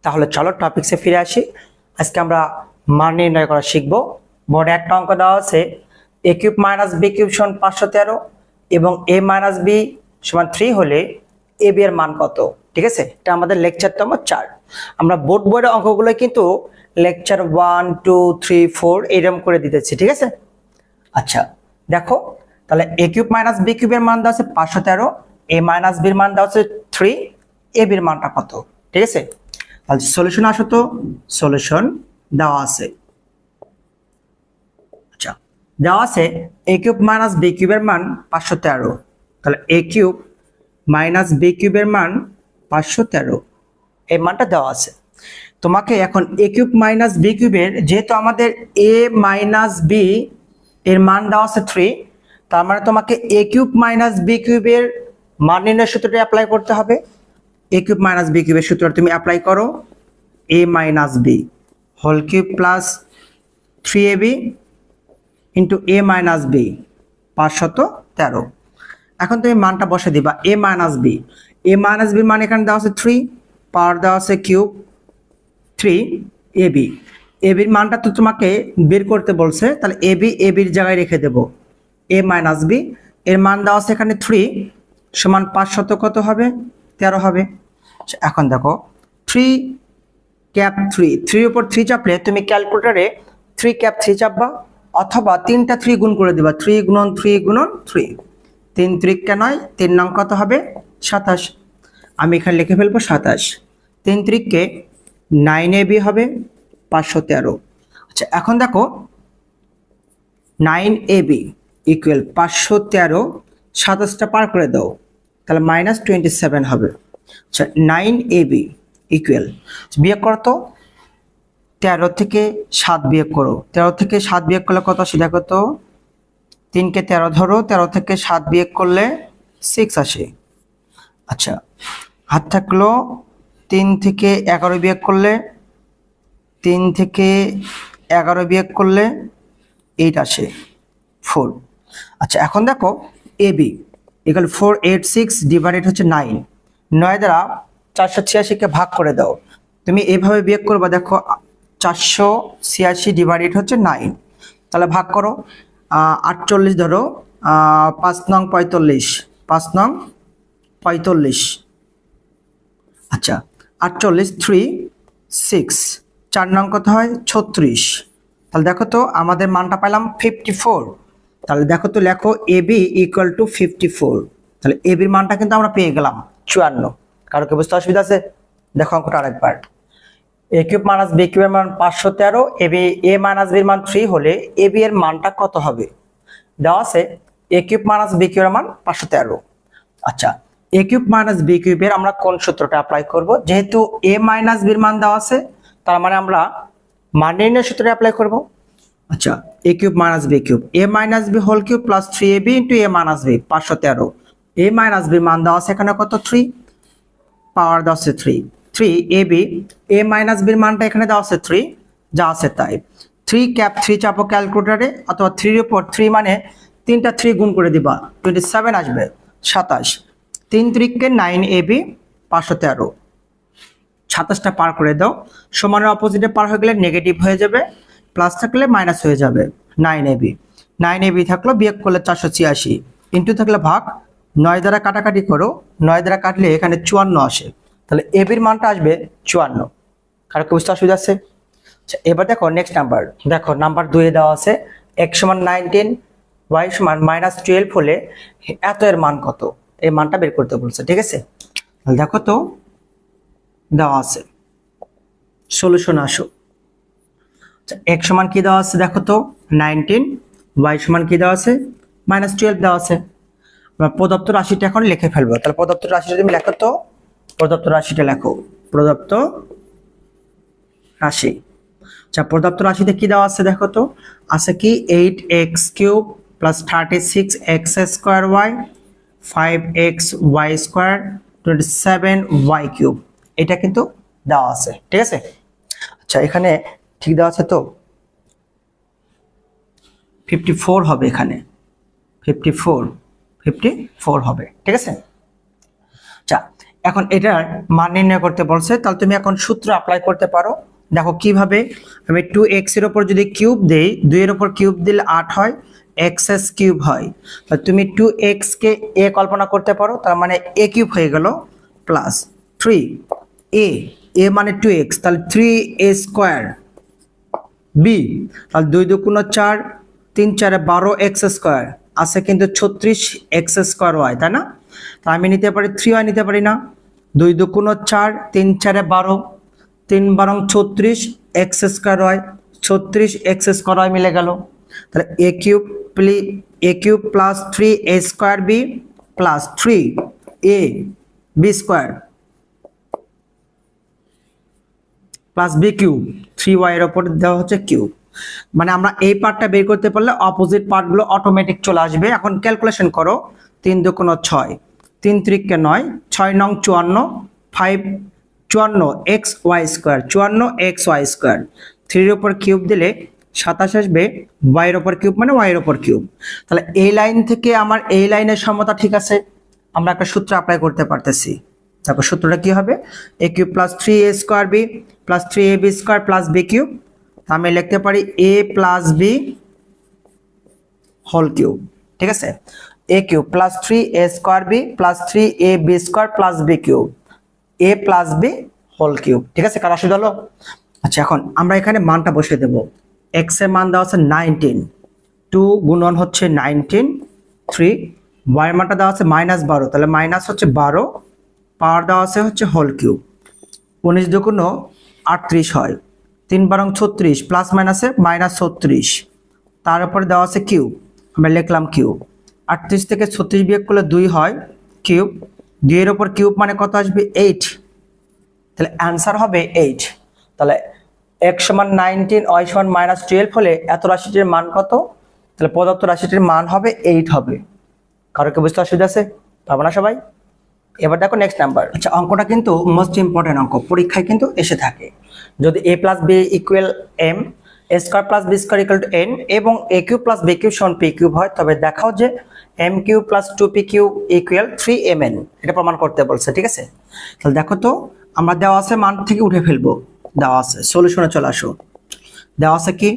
তাহলে চলো টপিকসে ফিরে আসি। আজকে আমরা মান নির্ণয় করা শিখব। বোর্ডে একটা অঙ্ক দেওয়া আছে a cube minus b cube সমান 513 এবং a মাইনাস b সমান 3 হলে a b এর মান কত, ঠিক আছে। এটা আমাদের লেকচার নম্বর 4। আমরা বোর্ডের অঙ্কগুলো কিন্তু লেকচার 1 2 3 4 এরকম করে দিতেছি, ঠিক আছে। আচ্ছা দেখো, তাহলে a কিউব মাইনাস b কিউবের মান দেওয়া আছে 513, a মাইনাস b এর মান দেওয়া আছে 3, a b এর মানটা কত, ঠিক আছে। তাহলে সলিউশন আসো তো, সলিউশন দেওয়া আছে। আচ্ছা দেওয়া আছে a কিউব মাইনাস b কিউবের মান 513, তাহলে a কিউব মাইনাস b কিউবের মান 513, এই মানটা দেওয়া আছে। তোমাকে এখন a কিউব মাইনাস b কিউবের, যেহেতু আমাদের a মাইনাস b এর মান দেওয়া আছে 3, তার মানে তোমাকে a কিউব মাইনাস b কিউবের মান নির্ণয়ের সূত্রটা অ্যাপ্লাই করতে হবে। a কিউব মাইনাস b কিউবের সূত্রটা তুমি অ্যাপ্লাই করো, a minus b whole cube plus 3ab into a minus b 513। এখন তুমি মানটা বসে দিবা, a minus b, a minus b মান এখানে দেওয়া আছে 3, পাওয়ার দেওয়া আছে কিউব 3ab, ab এর মানটা তো তোমাকে বের করতে বলছে, তাহলে ab এর জায়গায় রেখে দেব, a মাইনাস b এর মান দেওয়া আছে এখানে 3 সমান 500 কত হবে 13 হবে। এখন দেখো 3 ক্যাপ 3, 3 উপর 3 চাপলে তুমি ক্যালকুলেটরে 3 ক্যাপ 3 চাপবা, অথবা 3টা 3 গুণ করে দিবা, 3 গুণন 3 গুণন 3, 3 3 কে 9, 3 নং কত হবে 27, আমি এখানে লিখে ফেলবো 27, 3 3 কে 9ab হবে 513। আচ্ছা এখন দেখো 9ab ইকুয়াল 513, 27টা পার করে দাও, তাহলে -27 হবে। আচ্ছা 9ab ইকুয়াল বিয়োগ করো তো, 13 থেকে 7 বিয়োগ করো, 13 থেকে 7 বিয়োগ করলে কত আসে দেখো তো, 3 কে 13 ধরো, 13 থেকে 7 বিয়োগ করলে 6 আসে। আচ্ছা, হাত থাকলো 3 থেকে 11 বিয়োগ করলে, 3 থেকে 11 বিয়োগ করলে 8 আসে, 4। আচ্ছা, এখন দেখো এবি ইকুয়াল 486 ডিভাইডেড হচ্ছে 9, 9 দ্বারা 486 কে ভাগ করে দাও। তুমি এইভাবে বিয়োগ করবা, দেখো 486 ডিভাইডেড হচ্ছে 9, তাহলে ভাগ করো। 48 ধরো, 5 নং 45, 5 নং 45। আচ্ছা, 48 3 6, 4 নং কত হয় 36। তাহলে দেখো তো আমাদের মানটা পেলাম 54। তাহলে দেখো তো লেখো এবি ইকুয়াল টু 54। তাহলে এবির মানটা কিন্তু আমরা পেয়ে গেলাম 54। কারো কি বুঝতে অসুবিধা আছে? দেখো অঙ্কটা আরেকবার। এ কিউব মাইনাস বি কিউবের মান 513, এবি এ মাইনাস বির মান 3 হলে এবি এর মানটা কত হবে? দেওয়া আছে এ কিউব মাইনাস বি কিউবের মান 513। আচ্ছা, এ কিউব মাইনাস বি কিউবের আমরা কোন সূত্রটা অ্যাপ্লাই করব? যেহেতু এ মাইনাস বির মান দেওয়া আছে, তার মানে আমরা মান নির্ণয়ের সূত্রটা অ্যাপ্লাই করব। আচ্ছা, A cube minus B cube, A minus B whole cube plus 3ab into A minus B 513। A minus বির মান দেওয়া আছে এখানে কত 3, পাওয়ার দেওয়া আছে 3ab, এ মাইনাস বির মানটা এখানে দেওয়া আছে 3, যা আছে তাই। 3 ক্যাপ 3 চাপো ক্যালকুলেটরে, অথবা 3 এর উপর 3 মানে 3টা 3 গুণ করে দিবা, 27 আসবে 27। 3 3 কে 9ab 513, 27টা পার করে দাও। সমানের অপোজিটে পার হয়ে গেলে নেগেটিভ হয়ে যাবে, প্লাস থাকলে মাইনাস হয়ে যাবে। 9ab থাকলো, বিয়োগ করলে 486, ইন্টু থাকলে ভাগ, 9 দ্বারা কাটাকাটি করো, 9 দ্বারা কাটলে এখানে 54 আসে। তাহলে এবির মানটা আসবে 54। কারো কি বুঝতে অসুবিধা আছে? আচ্ছা, এবার দেখো নেক্সট নাম্বার। দেখো নাম্বার 2 এ দেওয়া আছে x সমান 19, y সমান -12 হলে এত এর মান কত? এই মানটা বের করতে বলছে, ঠিক আছে? তাহলে দেখো তো দেওয়া আছে, সলিউশন আসো। x সমান কি দেওয়া আছে দেখো তো 19, y সমান কি দেওয়া আছে -12 দেওয়া আছে। আমরা প্রদত্ত রাশিটা এখন লিখে ফেলবো। তাহলে প্রদত্ত রাশিটা তুমি লেখো তো, প্রদত্ত রাশিটা লেখো, প্রদত্ত রাশি। আচ্ছা, প্রদত্ত রাশিতে কি দেওয়া আছে দেখো তো, আছে কি 8x³ plus 36x square y, 5xy square 27y³, এটা কিন্তু দেওয়া আছে, ঠিক আছে? আচ্ছা, এখানে ঠিক দেওয়া আছে তো 54 হবে, এখানে 54 হবে, ঠিক আছে? আচ্ছা, এখন এটার মান নির্ণয় করতে বলছে, তাহলে তুমি এখন সূত্র অ্যাপ্লাই করতে পারো। দেখো কিভাবে, আমি 2x এর উপর যদি কিউব দেই, 2 এর উপর কিউব দিলে 8 হয়, xs কিউব হয়। তাহলে তুমি 2x কে a কল্পনা করতে পারো, তার মানে a কিউব হয়ে গেল, প্লাস 3a মানে 2x, তাহলে 3a স্কোয়ার, b তাহলে 2 2 4, 3 4 12 x স্কোয়ার আছে, কিন্তু 36 x স্কোয়ার y, তাই না? তা আমি নিতে পারি 3y, নিতে পারি না? 2 2 4, 3 4 12, 3 12 36 x square y, 36 x square y মিলে গেল। তাহলে a cube plus 3a square b plus 3ab square plus B cube, 3y এর উপর দেওয়া হচ্ছে কিউব। মানে আমরা এই পার্টটা বের করতে পারলে অপোজিট পার্টগুলো অটোমেটিক চলে আসবে। এখন ক্যালকুলেশন করো, 3 2 6, 3 3 কে 9, 6 নং 54, 5 54 xy স্কোয়ার, 54 xy স্কোয়ার, 3 এর উপর কিউব দিলে 27 আসবে, y এর উপর কিউব মানে y এর উপর কিউব। তাহলে এই লাইন থেকে আমার এই লাইনের সমতা ঠিক আছে, আমরা একটা সূত্র অ্যাপ্লাই করতে পারতেছি। দেখো সূত্রটা কি হবে, a cube plus 3a square b plus 3ab square plus b cube. আমি লিখতে পারি a plus b whole cube, ঠিক আছে? a cube plus 3a square b plus 3ab square plus b cube, a plus b whole cube, ঠিক আছে? কার অসুবিধা হলো? আচ্ছা, এখন আমরা এখানে মানটা বসিয়ে দেব। x এর মান দেওয়া আছে 19, 2 গুণন হচ্ছে 19, 3, y এর মানটা দেওয়া আছে -12, তাহলে মাইনাস হচ্ছে 12, পাওয়ার দেওয়া আছে হচ্ছে হোল কিউব। 19 2 38 হয়, 3 12 36 প্লাস মাইনাসে -36, তার উপরে দেওয়া আছে কিউব, আমরা লিখলাম কিউব। 38 থেকে 36 বিয়োগ করলে 2 হয়, কিউব 2 এর উপর কিউব মানে কত আসবে 8, তাহলে অ্যান্সার হবে 8। তাহলে x সমান 19 y সমান -12 হলে এত রাশিটির মান কত? তাহলে প্রদত্ত রাশিটির মান হবে 8 হবে। কারো কি বুঝতে অসুবিধা আছে? পারবো না সবাই? এবার দেখো নেক্সট নাম্বার। আচ্ছা, অঙ্কটা কিন্তু মোস্ট ইম্পর্টেন্ট অঙ্ক, পরীক্ষায় কিন্তু এসে থাকে। যদি a plus b equal m, a square plus b square equal to n এবং a cube plus b cube সমান p কিউব হয়, তবে দেখাও যে m cube plus 2p cube equal 3mn, এটা প্রমাণ করতে বলছে। ঠিক আছে, তাহলে দেখো তো, আমরা দেওয়া আছে মান থেকে উঠে ফেলবো। দেওয়া আছে, সলিউশনে চলে আসো। দেওয়া আছে কি,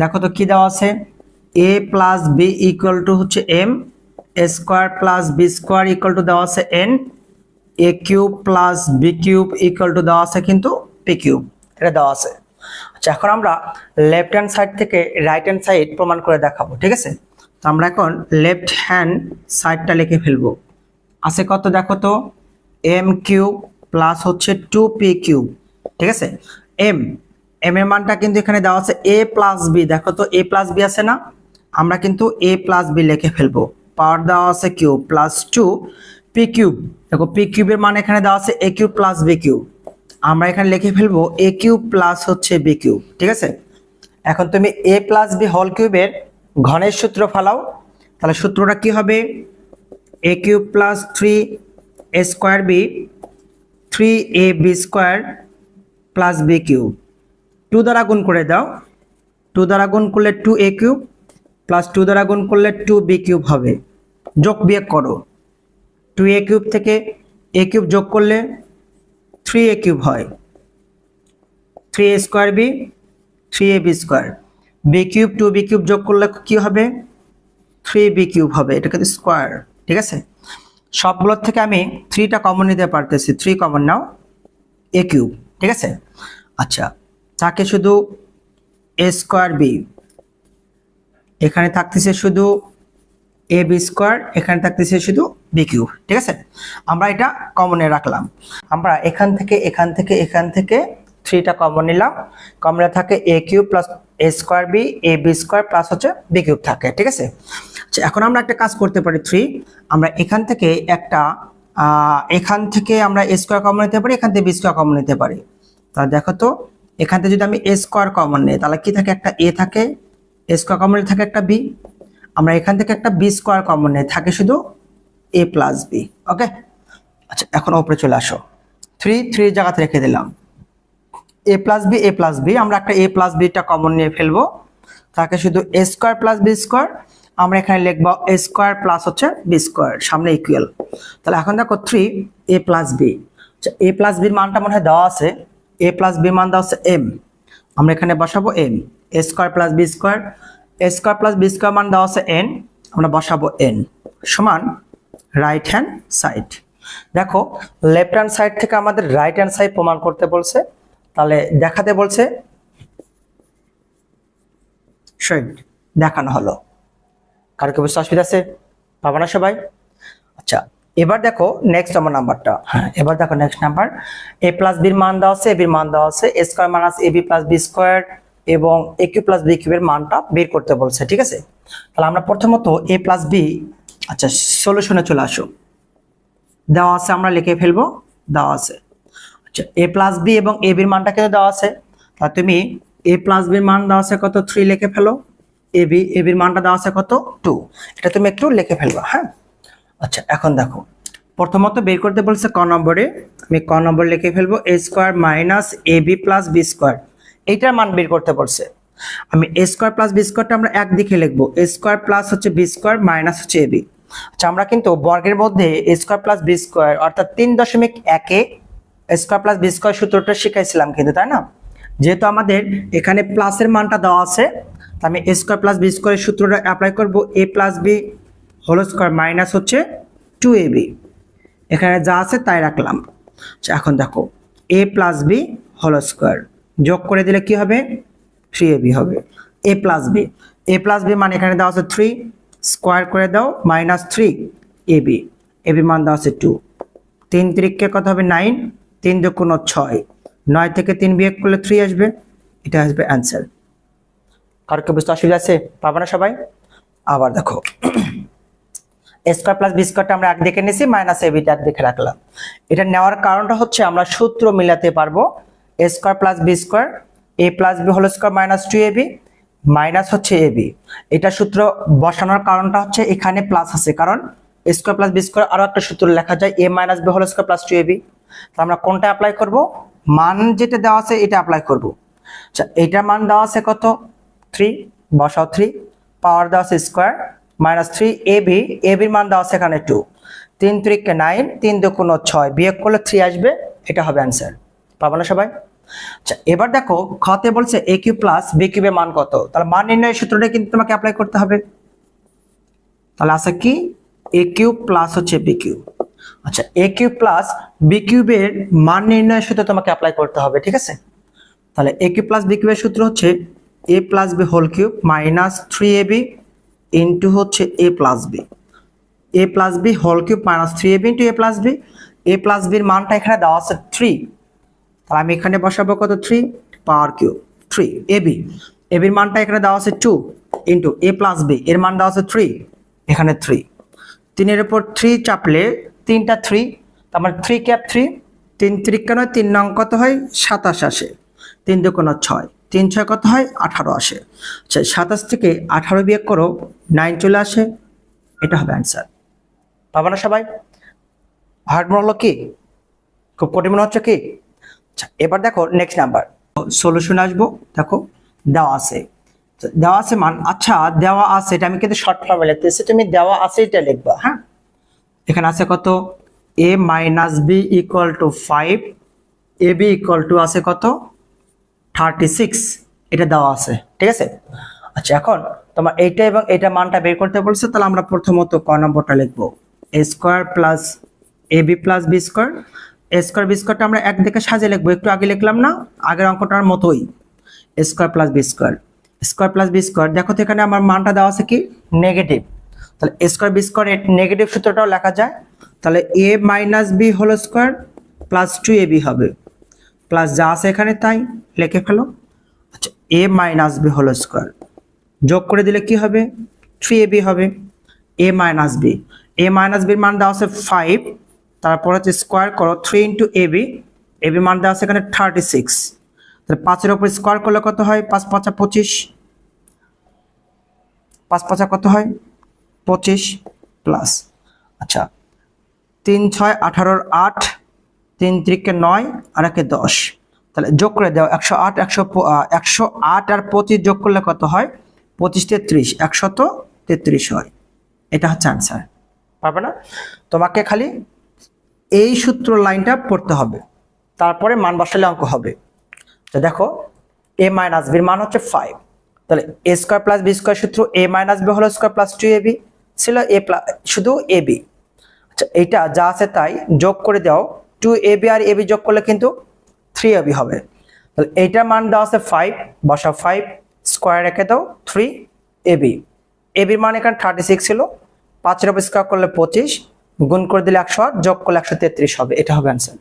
দেখো তো কি দেওয়া আছে, a plus b equal to হচ্ছে m, a square plus b square equal to দেওয়া আছে n, a cube plus b cube equal to দেওয়া আছে কিন্তু p কিউব, এটা দেওয়া আছে। আচ্ছা, এখন আমরা লেফট হ্যান্ড সাইড থেকে রাইট হ্যান্ড সাইড প্রমাণ করে দেখাবো। ঠিক আছে, তো আমরা এখন লেফট হ্যান্ড সাইডটা লিখে ফেলবো। আছে কত দেখো তো, m কিউব প্লাস হচ্ছে 2p কিউব। ঠিক আছে, m এর মানটা কিন্তু এখানে দেওয়া আছে a প্লাস b, দেখো তো a প্লাস b আছে না, আমরা কিন্তু a প্লাস b লিখে ফেলবো। পাওয়ার দেওয়া আছে কিউব প্লাস 2p কিউব, দেখো p কিউবের মান এখানে দেওয়া আছে a cube plus b cube, আমরা এখানে লিখে ফেলবো a কিউব প্লাস হচ্ছে b কিউব। ঠিক আছে, এখন তুমি a প্লাস b হোল কিউবের ঘনের সূত্র ফেলাও, তাহলে সূত্রটা কি হবে, a cube plus 3a square b 3ab square plus b cube, 2 দ্বারা গুণ করে দাও, 2 দ্বারা গুণ করলে 2a কিউব প্লাস 2 দ্বারা গুণ করলে 2b কিউব হবে। যোগ বিয়োগ করো, 2a কিউব থেকে a কিউব যোগ করলে 3a কিউব হয়, 3a square b 3ab square, b cube 2b cube যোগ করলে কি হবে, 3b কিউব হবে, এটা কিন্তু স্কয়ার। ঠিক আছে, সবগুলোর থেকে আমি 3টা কমন নিতে পারতেছি, 3 কমন নাও, a কিউব। ঠিক আছে, আচ্ছা, থাকে শুধু a স্কয়ার b, এখানে থাকতেছে শুধু ab স্কয়ার, এখানে থাকতেছে শুধু b কিউব। ঠিক আছে, আমরা এটা কমনে রাখলাম। আমরা এখান থেকে 3টা কমন নিলাম, কমনে থাকে a cube plus a square b, ab square plus হচ্ছে b কিউব থাকে। ঠিক আছে, আচ্ছা, এখন আমরা একটা কাজ করতে পারি, 3 আমরা এখান থেকে আমরা a স্কয়ার কমন নিতে পারি, এখান থেকে b স্কয়ার কমন নিতে পারি। তাহলে দেখো তো, এখান থেকে যদি আমি a স্কয়ার কমন নিই, তাহলে কি থাকে, একটা a থাকে, a স্কয়ার কমন থাকে একটা b, আমরা এখান থেকে একটা b স্কয়ার কমন নিই, থাকে শুধু a প্লাস b। ওকে, আচ্ছা, এখন উপরে চলে আসো, 3 জায়গাতে রেখে দিলাম, a প্লাস b, আমরা একটা a প্লাস bটা কমন নিয়ে ফেলবো, তাকে শুধু a square plus b square, আমরা এখানে লিখবো a স্কয়ার প্লাস হচ্ছে b স্কয়ার, সামনে ইকুয়াল। তাহলে এখন দেখো 3a প্লাস b, আচ্ছা, a প্লাস b এর মানটা মনে হয় দেওয়া আছে, a প্লাস b মান দেওয়া আছে m, আমরা এখানে বসাবো m, a square plus b square, a square plus b square মান দেওয়া আছে n, আমরা বসাবো n সমান রাইট হ্যান্ড সাইড। দেখো, লেফট হ্যান্ড সাইড থেকে আমাদের রাইট হ্যান্ড সাইড প্রমাণ করতে বলছে, তাহলে দেখাতে বলছে, দেখানো হলো। কারো কি বুঝতে অসুবিধা আছে? পাবো না সবাই? আচ্ছা, এবার দেখো নেক্সট নাম্বারটা। হ্যাঁ, এবার দেখো next number, a plus b এর মান দেওয়া আছে, b এর মান দেওয়া আছে, a square minus ab plus b square এবং a কিউব প্লাস b কিউবের মানটা বের করতে বলছে। ঠিক আছে, তাহলে আমরা প্রথমত a প্লাস b, আচ্ছা, সলিউশনে চলে আসো। দেওয়া আছে, আমরা লিখে ফেলবো, দেওয়া আছে। আচ্ছা, a প্লাস b এবং ab এর মানটা কিন্তু দেওয়া আছে, তাহলে তুমি a প্লাস b এর মান দেওয়া আছে কত, 3 লিখে ফেলো, ab এর মানটা দেওয়া আছে কত, 2, এটা তুমি একটু লিখে ফেলবা। হ্যাঁ, আচ্ছা, এখন দেখো, প্রথমত বের করতে বলছে ক নম্বরে, আমি ক নম্বর লিখে ফেলবো, a square minus ab plus b square, এইটার মান বের করতে বলছে। আমি a স্কয়ার প্লাস b স্কয়ারটা আমরা একদিকে লিখবো, a স্কয়ার প্লাস হচ্ছে b স্কয়ার মাইনাস হচ্ছে ab। আচ্ছা, আমরা কিন্তু বর্গের মধ্যে a square plus b square অর্থাৎ 3.1 a square plus b square সূত্রটা শিখাইছিলাম কিন্তু, তাই না? যেহেতু আমাদের এখানে প্লাসের মানটা দেওয়া আছে, আমি a স্কয়ার প্লাস b স্কয়ারের সূত্রটা অ্যাপ্লাই করব, a plus b whole square minus হচ্ছে 2ab, এখানে যা আছে তাই রাখলাম। আচ্ছা, এখন দেখো a plus b whole square যোগ করে দিলে কি হবে, 3ab হবে। a প্লাস b মানে এখানে দেওয়া আছে 3, স্কয়ার করে দাও, মাইনাস 3ab, ab মান দেওয়া আছে 2, 3 3 কত হবে 9, 3 2 6, 9 থেকে 3 বিয়োগ করলে 3 আসবে, এটা আসবে অ্যান্সার। কার কি বুঝতে অসুবিধা আছে? পাবো না সবাই? আবার দেখো, a স্কয়ার প্লাস b স্কয়ারটা আমরা একদিকে নিয়েছি, মাইনাস ab টা একদিকে রাখলাম। এটা নেওয়ার কারণটা হচ্ছে আমরা সূত্র মিলাতে পারবো, a square plus b square a plus B whole square minus 2ab minus হচ্ছে ab। এটা সূত্র বসানোর কারণটা হচ্ছে এখানে প্লাস আছে, কারণ a square plus B square আরো একটা সূত্র লেখা যায় a minus B whole square plus 2ab। তো আমরা কোনটা অ্যাপ্লাই করব? মান যেটা দেওয়া আছে এটা অ্যাপ্লাই করব। আচ্ছা, এইটার মান দেওয়া আছে কত? 3, বসাও 3, পাওয়ার দেওয়া আছে স্কোয়ার মাইনাস 3ab, ab এর মান দেওয়া আছে এখানে 2, 3 3 কে 9, 3 2 6, বিয়োগ করলে 3 আসবে, এটা হবে অ্যান্সার। পাবো না সবাই? আচ্ছা, এবার দেখো খতে বলছে a কিউব প্লাস b কিউবের মান কত, তাহলে মান নির্ণয়ের সূত্রটা কিন্তু তোমাকে অ্যাপ্লাই করতে হবে। তাহলে আছে কি a কিউব প্লাস হচ্ছে b কিউব। আচ্ছা, a কিউব প্লাস b কিউবের মান নির্ণয়ের সূত্র তোমাকে অ্যাপ্লাই করতে হবে, ঠিক আছে? তাহলে a কিউব প্লাস b কিউবের সূত্র হচ্ছে a plus b whole cube minus 3ab into হচ্ছে a plus b, a plus b whole cube minus 3ab into a plus b। a plus b এর মানটা এখানে দেওয়া আছে 3, তাহলে আমি এখানে বসাবো কত? 3 পাওয়ার কিউব 3 ab, ab এর মানটা এখানে দেওয়া আছে 2 ইন্টু a প্লাস b এর মান দেওয়া আছে 3, এখানে 3, 3 এর উপর 3 চাপলে 3টা 3, তার মানে 3 ক্যাপ 3, 3 3 কেন 3 নং কত হয়? 27 আসে, 3 2 6, 3 6 কত হয়? 18 আসে। আচ্ছা, 27 থেকে 18 বিয়োগ করো, 9 চলে আসে, এটা হবে অ্যান্সার। পাবো না সবাই? হার্ড মনে হলো কি? খুব কঠিন মনে হচ্ছে কি? আচ্ছা, এবার দেখো নেক্সট নাম্বার সলিউশন আসবো। দেখো দেওয়া আছে, দেওয়া আছে মান, আচ্ছা দেওয়া আছে, এটা আমি কিন্তু শর্ট ফর্মে লিখতেছি, তুমি দেওয়া আছে এটা লিখবা। হ্যাঁ, এখানে আছে কত? a minus b equal to 5, ab equal to আছে কত? 36, এটা দেওয়া আছে, ঠিক আছে? আচ্ছা, এখন তোমার এইটা এবং এটা মানটা বের করতে বলছে, তাহলে আমরা প্রথমত ক নম্বরটা লিখবো, a square plus ab plus B square. a square B স্কোয়ারটা আমরা এক দিকে সাজিয়ে লিখবো, একটু আগে লিখলাম না আগের অঙ্কটার মতোই, a square plus B square, square plus B square. দেখো তো এখানে আমার মানটা দেওয়া আছে কি? নেগেটিভ, তাহলে a square B square negative সূত্রটাও লেখা যায়, তাহলে a minus B whole square plus 2ab হবে, প্লাস যা আছে এখানে তাই লিখে ফেলো। আচ্ছা, a minus B whole square যোগ করে দিলে কি হবে? 3ab হবে, a minus b, a minus বির মান দেওয়া আছে 5, তারপর হচ্ছে স্কোয়ার করো 3 ইন্টু ab, ab মান দেওয়া আছে এখানে 36, তাহলে 5 এর উপর স্কোয়ার করলে কত হয়? 5 5 25, 5 5 কত হয়? 25 প্লাস, আচ্ছা 3 6 18 8, 3 3 কে 9 আর একে 10, তাহলে যোগ করে দাও 108 108 আর 25 যোগ করলে কত হয়? 25 33, 133 হয়, এটা হচ্ছে আনসার। পারবে না? তোমাকে খালি এই সূত্র লাইনটা পড়তে হবে, তারপরে মান বসালে অঙ্ক হবে। তো দেখো a মাইনাস বির মান হচ্ছে 5, তাহলে a square plus B square সূত্র a minus B whole square plus 2ab ছিল, a প্লাস শুধু ab। আচ্ছা, এইটা যা আছে তাই যোগ করে দাও, 2ab আর ab যোগ করলে কিন্তু 3ab হবে, তাহলে এইটার মান দেওয়া আছে 5, বসাও 5, স্কোয়ার রেখে দাও 3ab, ab এর মান এখানে 36 ছিল, 5 এর উপর স্কোয়ার করলে 25, গুণ করে দিলে 108, যোগ করলে 133 হবে, এটা হবে অ্যান্সার।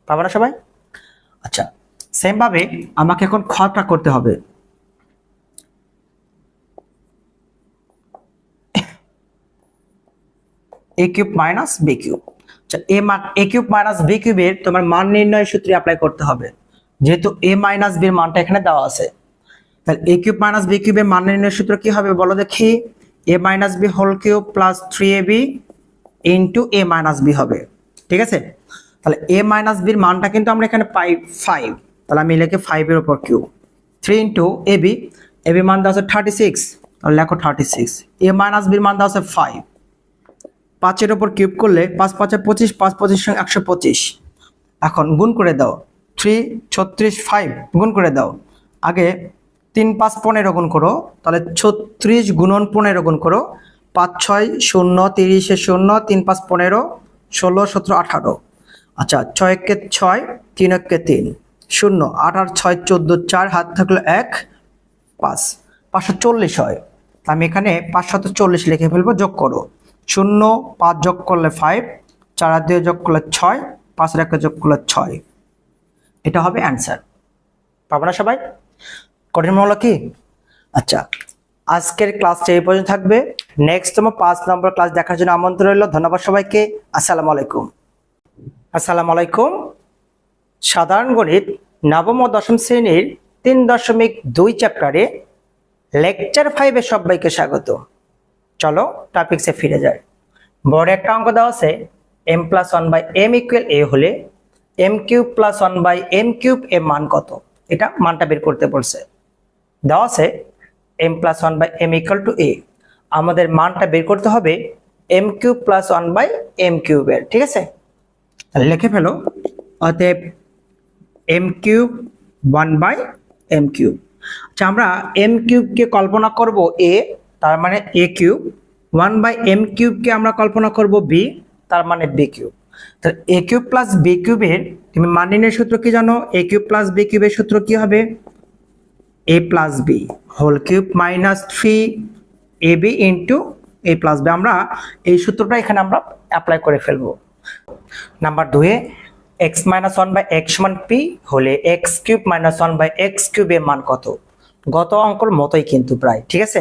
পাবো না সবাই? আচ্ছা, সেম ভাবে আমাকে এখন খটা করতে হবে। a cube minus B cube. আচ্ছা, a কিউব মাইনাস বি কিউবের তোমার মান নির্ণয় সূত্রে অ্যাপ্লাই করতে হবে, যেহেতু a মাইনাস বি এর মানটা এখানে দেওয়া আছে, তাহলে a কিউব মাইনাস বি কিউবের মান নির্ণয় সূত্র কি হবে বলো দেখি? a minus B whole cube plus 3ab into a minus b হবে, ঠিক আছে? তাহলে a মাইনাস বির মানটা কিন্তু আমরা এখানে পাই 5, তাহলে আমি লিখে 5 এর উপর কিউব 3 ইন্টু ab, ab মান দেওয়া আছে 36, তাহলে লেখো 36, a মাইনাস বির মান দেওয়া আছে 5, 5 এর উপর কিউব করলে 5 5 25, 5 25 সঙ্গে 125, এখন গুণ করে দাও 3 36 5 গুণ করে দাও, আগে 3 5 15 গুণ করো, তাহলে 36 গুণন 15 গুণ করো, 5 6 0 30 0, 3 5 15 16 17 18, আচ্ছা 6 কে 6, 3 কে 3 0, 8 আর 6 14, 4 হাত থাকলো 1 5, 540 হয়, আমি এখানে 540 লিখে ফেলবো, যোগ করো 0 5 যোগ করলে 5, 4 আর 2 যোগ করলে 6, 5 আর 1 যোগ করলে 6, এটা হবে অ্যান্সার। পাবো না সবাই? কঠিন হলো কি? আচ্ছা, আজকের ক্লাসটা এই পর্যন্ত থাকবে, নেক্সট তোমার 5 নম্বর ক্লাস দেখার জন্য আমন্ত্রণ রইল। ধন্যবাদ সবাইকে, আসসালামু আলাইকুম। আসসালামু আলাইকুম। সাধারণ গণিত নবম ও দশম শ্রেণীর 3.2 চ্যাপ্টারে লেকচার 5 এ সবাইকে স্বাগত। চলো টপিকসে ফিরে যাই। বড় একটা অঙ্ক দেওয়া আছে m+1/m = a হলে m³+1/m³ এর মান কত? এটা মানটা বের করতে বলছে। দেওয়া আছে m+1/m = a, আমাদের মানটা বের করতে হবে m³+1/m³ এর, ঠিক আছে? তাহলে লিখে ফেলো, অতএব m³ 1/m³। আচ্ছা, আমরা m³ কে কল্পনা করব a, তার মানে a³, 1/m³ কে আমরা কল্পনা করব b, তার মানে b³। তাহলে a³ প্লাস b³ এর তুমি মান নির্ণয়ের সূত্র কি জানো? a³ প্লাস b³ এর সূত্র কি হবে? a plus b whole cube minus 3ab into a plus b। আমরা এই সূত্রটা এখানে আমরা অ্যাপ্লাই করে ফেলবো। নাম্বার 2 এ x-1/x = p হলে x³ - 1/x³ এর মান কত? গত অঙ্কর মতোই কিন্তু প্রায়, ঠিক আছে?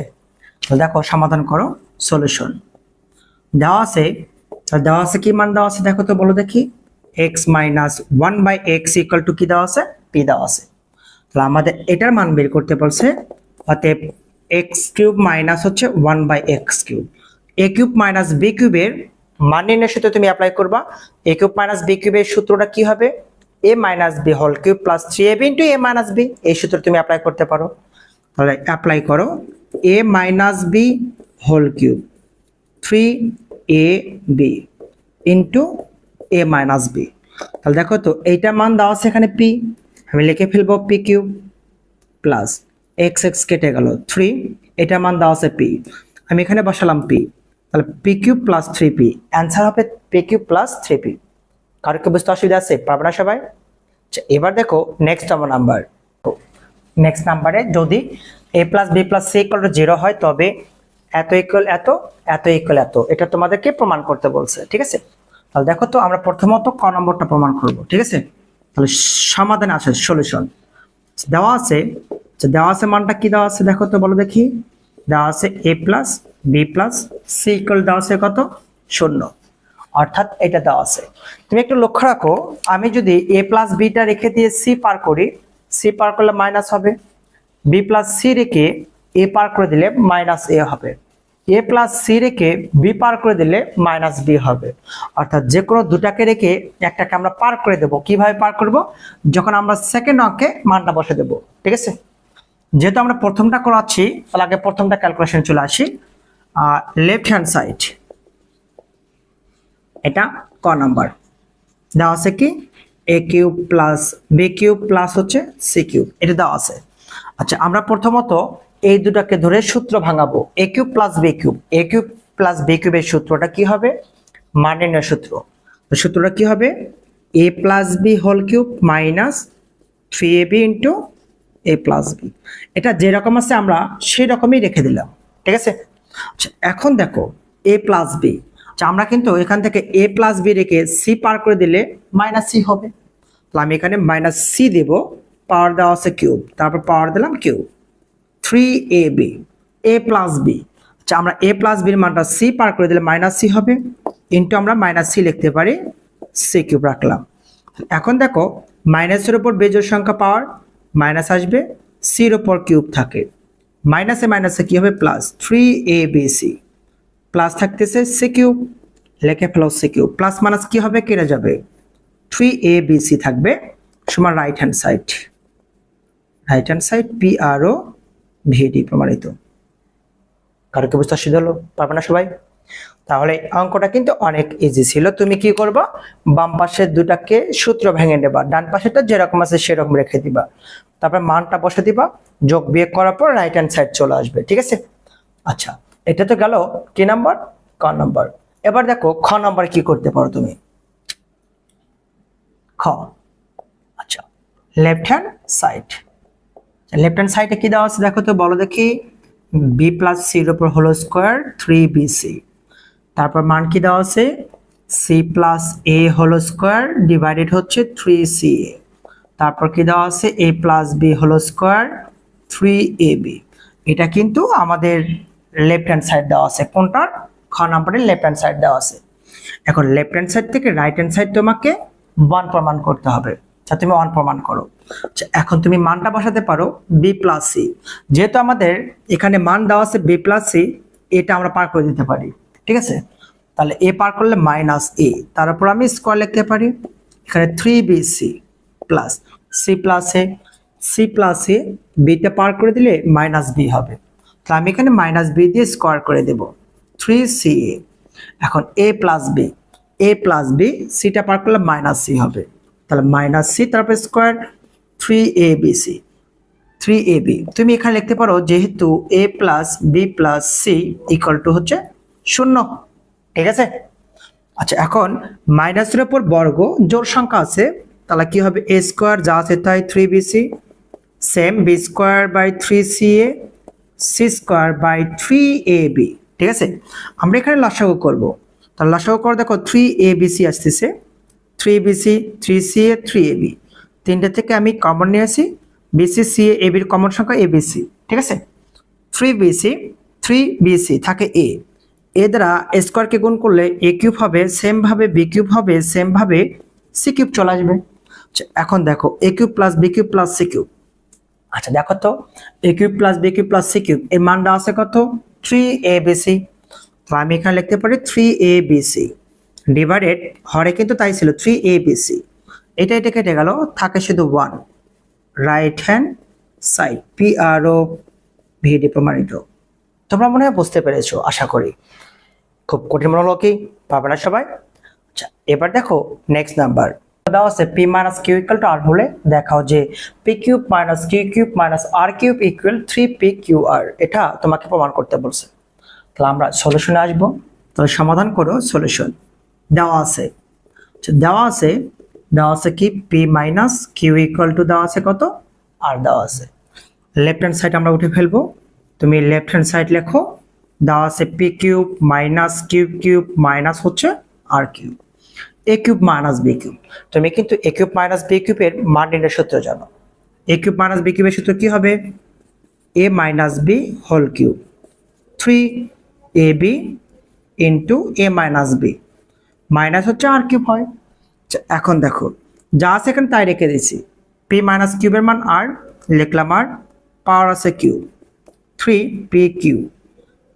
তো দেখো সমাধান করো। সলিউশন দেওয়া আছে, কি মান দেওয়া আছে দেখো তো, বলো দেখি। x - 1/x = কি দেওয়া আছে? p দেওয়া আছে। তাহলে আমাদের এটার মান বের করতে বলছে, অতএব x³ মাইনাস হচ্ছে 1/x³। a³ মাইনাস b³ এর মান নির্ণয়ের সূত্র তুমি অ্যাপ্লাই করবা। a³ মাইনাস b³ এর সূত্রটা কি হবে? a minus b whole cube plus 3ab into a minus b। এই সূত্র তুমি অ্যাপ্লাই করতে পারো। তাহলে অ্যাপ্লাই করো, a minus b whole cube 3ab into a minus b। তাহলে দেখো তো এইটা মান দেওয়া আছে এখানে p, আমি লিখে ফেলবো p³ প্লাস x কেটে গেল 3, এটা মান দেওয়া আছে p, আমি এখানে বসালাম p। তাহলে p³ প্লাস 3p, অ্যান্সার হবে p³ প্লাস 3p। কারো কি বুঝতে অসুবিধা আছে? পারবে না সবাই? এবার দেখো নেক্সট নাম্বার। নেক্সট নাম্বারে যদি a plus b plus c = 0 হয় তবে এত ইকুয়াল এত, এত ইকুয়াল এত, এটা তোমাদেরকে প্রমাণ করতে বলছে, ঠিক আছে? তাহলে দেখো তো আমরা প্রথমত ক নম্বরটা প্রমাণ করব, ঠিক আছে? তাহলে সমাধানে আসে সলিউশন দেওয়া আছে। মানটা কি দেওয়া আছে দেখো তো, বলো দেখি। দেওয়া আছে a plus b plus c = দেওয়া আছে কত? 0। অর্থাৎ এটা দেওয়া আছে। তুমি একটু লক্ষ্য রাখো, আমি যদি a প্লাস bটা রেখে দিয়ে c পার করি, c পার করলে মাইনাস হবে, b প্লাস c রেখে a পার করে দিলে মাইনাস a হবে, a প্লাস c রেখে b পার করে দিলে মাইনাস b হবে। অর্থাৎ যে কোনো দুটাকে রেখে একটাকে আমরা পার করে দেব। কিভাবে পার করব? যখন আমরা সেকেন্ড অঙ্কে মানটা বসে দেব, ঠিক আছে? যেহেতু আমরা প্রথমটা করাচ্ছি, তাহলে আগে প্রথমটা ক্যালকুলেশন চলে আসি। লেফট হ্যান্ড সাইড, এটা ক নাম্বার দেওয়া আছে কি a³ প্লাস b³ প্লাস হচ্ছে c³, এটা দেওয়া আছে। আচ্ছা, আমরা প্রথমত এই দুটাকে ধরে সূত্র ভাঙাবো। a³ plus b³ a³ plus b³ এর সূত্রটা কি হবে? মান নির্ণয়ের সূত্র। তো সূত্রটা কি হবে? a plus b whole cube minus 3ab into a plus b। এটা যেরকম আছে আমরা সেই রকমই রেখে দিলাম, ঠিক আছে? আচ্ছা, এখন দেখো a প্লাস b, আচ্ছা আমরা কিন্তু এখান থেকে a প্লাস b রেখে c পার করে দিলে মাইনাস c হবে। তাহলে আমি এখানে মাইনাস c দেব, পাওয়ার দেওয়া আছে কিউব, তারপর পাওয়ার দিলাম cube 3ab a plus b। আচ্ছা, আমরা a প্লাস b এর মানটা c পার করে দিলে মাইনাস c হবে, ইন্টু আমরা মাইনাস c লিখতে পারি, c³ রাখলাম। এখন দেখো মাইনাসের উপর বেজোড় সংখ্যা পাওয়ার, মাইনাস আসবে, c এর উপর কিউব থাকে, মাইনাসে মাইনাসে কি হবে? প্লাস 3abc, প্লাস থাকতেছে c³ লিখে ফেলো c³ প্লাস মাইনাস কি হবে? কেটে যাবে, 3abc থাকবে সমান রাইট হ্যান্ড সাইড PROVD প্রমাণিত। কারো কি বুঝতে অসুবিধা হলো? পারবে না সবাই? তাহলে অঙ্কটা কিন্তু অনেক ইজি ছিল। তুমি কি করবা? বাম পাশের দুটাকে সূত্র ভেঙে নেবা, ডান পাশেরটা যেরকম আছে সেরকম রেখে দিবা, তারপর মানটা বসে দিবা, যোগ বিয়োগ করার পর রাইট হ্যান্ড সাইড চলে আসবে, ঠিক আছে? আচ্ছা, এটা তো গেল কি নাম্বার? ক নাম্বার। এবার দেখো খ নাম্বার কি করতে পারো তুমি। খ, আচ্ছা লেফট হ্যান্ড সাইডে কি দেওয়া আছে দেখো তো, বলো দেখি। b প্লাস c এর উপর হোল স্কয়ার 3bc, তারপর মান কি দেওয়া আছে? c plus a whole square divided হচ্ছে 3ca, তারপর কি দেওয়া আছে? a plus b whole square 3ab। এটা কিন্তু আমাদের লেফট হ্যান্ড সাইড দেওয়া আছে। কোনটার? খ নাম্বারের লেফট হ্যান্ড সাইড দেওয়া আছে। এখন লেফট হ্যান্ড সাইড থেকে রাইট হ্যান্ড সাইড তোমাকে 1 প্রমাণ করতে হবে। আচ্ছা তুমি 1 প্রমাণ করো। আচ্ছা এখন তুমি মানটা বসাতে পারো বি প্লাস সি, যেহেতু আমাদের এখানে মান দেওয়া আছে বি প্লাস সি, এটা আমরা পার করে দিতে পারি, ঠিক আছে। তাহলে এ পার করলে মাইনাস এ, তারপর আমি স্কোয়ার লিখতে পারি এখানে 3bc প্লাস সি প্লাস এ, সি প্লাস এ, বিটা পার করে দিলে মাইনাস বি হবে, তাহলে আমি এখানে মাইনাস বি দিয়ে স্কোয়ার করে দেব 3ca। এখন এ প্লাস বি, এ প্লাস বি, সিটা পার করলে মাইনাস সি হবে, তাহলে মাইনাস সি তারপর স্কোয়ার 3abc 3ab। তুমি এখানে লিখতে পারো যেহেতু A plus B plus C equal to হচ্ছে 0, ঠিক আছে। আচ্ছা এখন মাইনাসের উপর বর্গ জোড় সংখ্যা আছে, তাহলে কি হবে এ স্কোয়ার যা আছে তাই 3bc same b square by 3ca c square by 3ab, ঠিক আছে। আমরা এখানে লসাগু করব, তাহলে লসাগু করে দেখো 3abc আসতেছে, 3bc 3ca 3ab, তিনটে থেকে আমি কমন নিয়ে আসি bc ca ab এর কমন সংখ্যা abc, ঠিক আছে। 3bc থাকে এ দ্বারা স্কোয়ারকে গুণ করলে এ কিউব হবে, সেম ভাবে বি কিউব হবে, সেম ভাবে সি কিউব চলে আসবে। আচ্ছা এখন দেখো A cube plus B cube plus C cube, আচ্ছা দেখো তো A cube plus B cube plus C cube এর মানটা আছে কত 3abc, তো আমি এখানে লিখতে পারি 3abc ডিভাইডেড হরে কিন্তু তাই ছিল 3abc, এটা কেটে গেল, থাকে শুধু 1 right hand side PRO VD প্রমাণিত। তোমরা মনে হয় বুঝতে পেরেছো আশা করি, খুব কঠিন মনে হলো কি, পারবে না সবাই। আচ্ছা এবার দেখো নেক্সট নাম্বার দেওয়া আছে p minus Q equal to R হলে দেখাও যে p cube minus Q cube minus R cube equal 3pqr, এটা তোমাকে প্রমাণ করতে বলছে। তাহলে আমরা সলিউশনে আসবো, তাহলে সমাধান করো সলিউশন। দেওয়া আছে দেওয়া আছে কি p minus Q equal to দেওয়া আছে কত আর দেওয়া আছে, লেফট হ্যান্ড সাইড আমরা উঠে ফেলবো, তুমি লেফট হ্যান্ড সাইড লেখো, দেওয়া আছে P cube minus cube cube minus হচ্ছে আর কিউব, এ কিউব মাইনাস বি কিউব। তুমি কিন্তু এ কিউব মাইনাস বি কিউবের মান নির্ণয়ের সূত্র জানো, এ কিউব মাইনাস বি কিউবের সূত্র কি হবে A minus B whole cube 3ab into A minus B, minus হচ্ছে আর কিউব হয়। এখন দেখো যা আছে এখানে তাই রেখে দিয়েছি, পি মাইনাস কিউবের মান আর, লিখলাম আর, পাওয়ার আছে কিউব 3pq,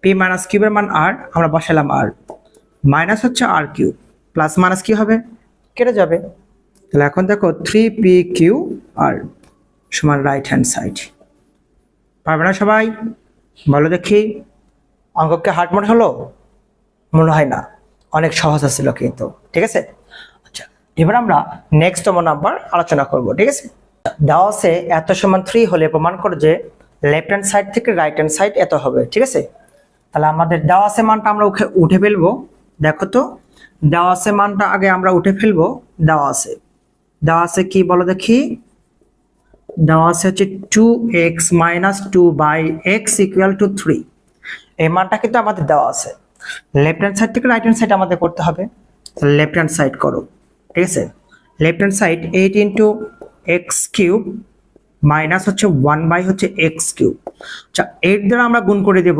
পি মাইনাস কিউবের মান আর, আমরা বসালাম আর, মাইনাস হচ্ছে আর কিউব, প্লাস মাইনাস কি হবে কেটে যাবে, তাহলে এখন দেখো 3pq আর সমান রাইট হ্যান্ড সাইড। পারবে না সবাই বলো দেখি, অঙ্ককে হার্ড মনে হলো? মনে হয় না, অনেক সহজ ছিল কিন্তু, ঠিক আছে। আচ্ছা এবার আমরা নেক্সটতম নাম্বার আলোচনা করব, ঠিক আছে। দেওয়া আছে এত সমান 3 হলে প্রমাণ করো যে লেফট হ্যান্ড সাইড থেকে রাইট হ্যান্ড সাইড এত হবে, ঠিক আছে। তাহলে আমাদের দেওয়া আছে মানটা আমরা উঠে ফেলবো, দেখো তো দেওয়া আছে মানটা আগে আমরা উঠে ফেলবো, দেওয়া আছে কি বলো দেখি, দেওয়া আছে হচ্ছে 2x minus 2/x equal to 3, এই মানটা কিন্তু আমাদের দেওয়া আছে, লেফট হ্যান্ড সাইড থেকে রাইট হ্যান্ড সাইড আমাদের করতে হবে, তাহলে লেফট হ্যান্ড সাইড করো, ঠিক আছে। Left hand side 8 into x cube minus হচ্ছে 1 হচ্ছে এক্স কিউব, আচ্ছা 8 দ্বারা আমরা গুণ করে দেব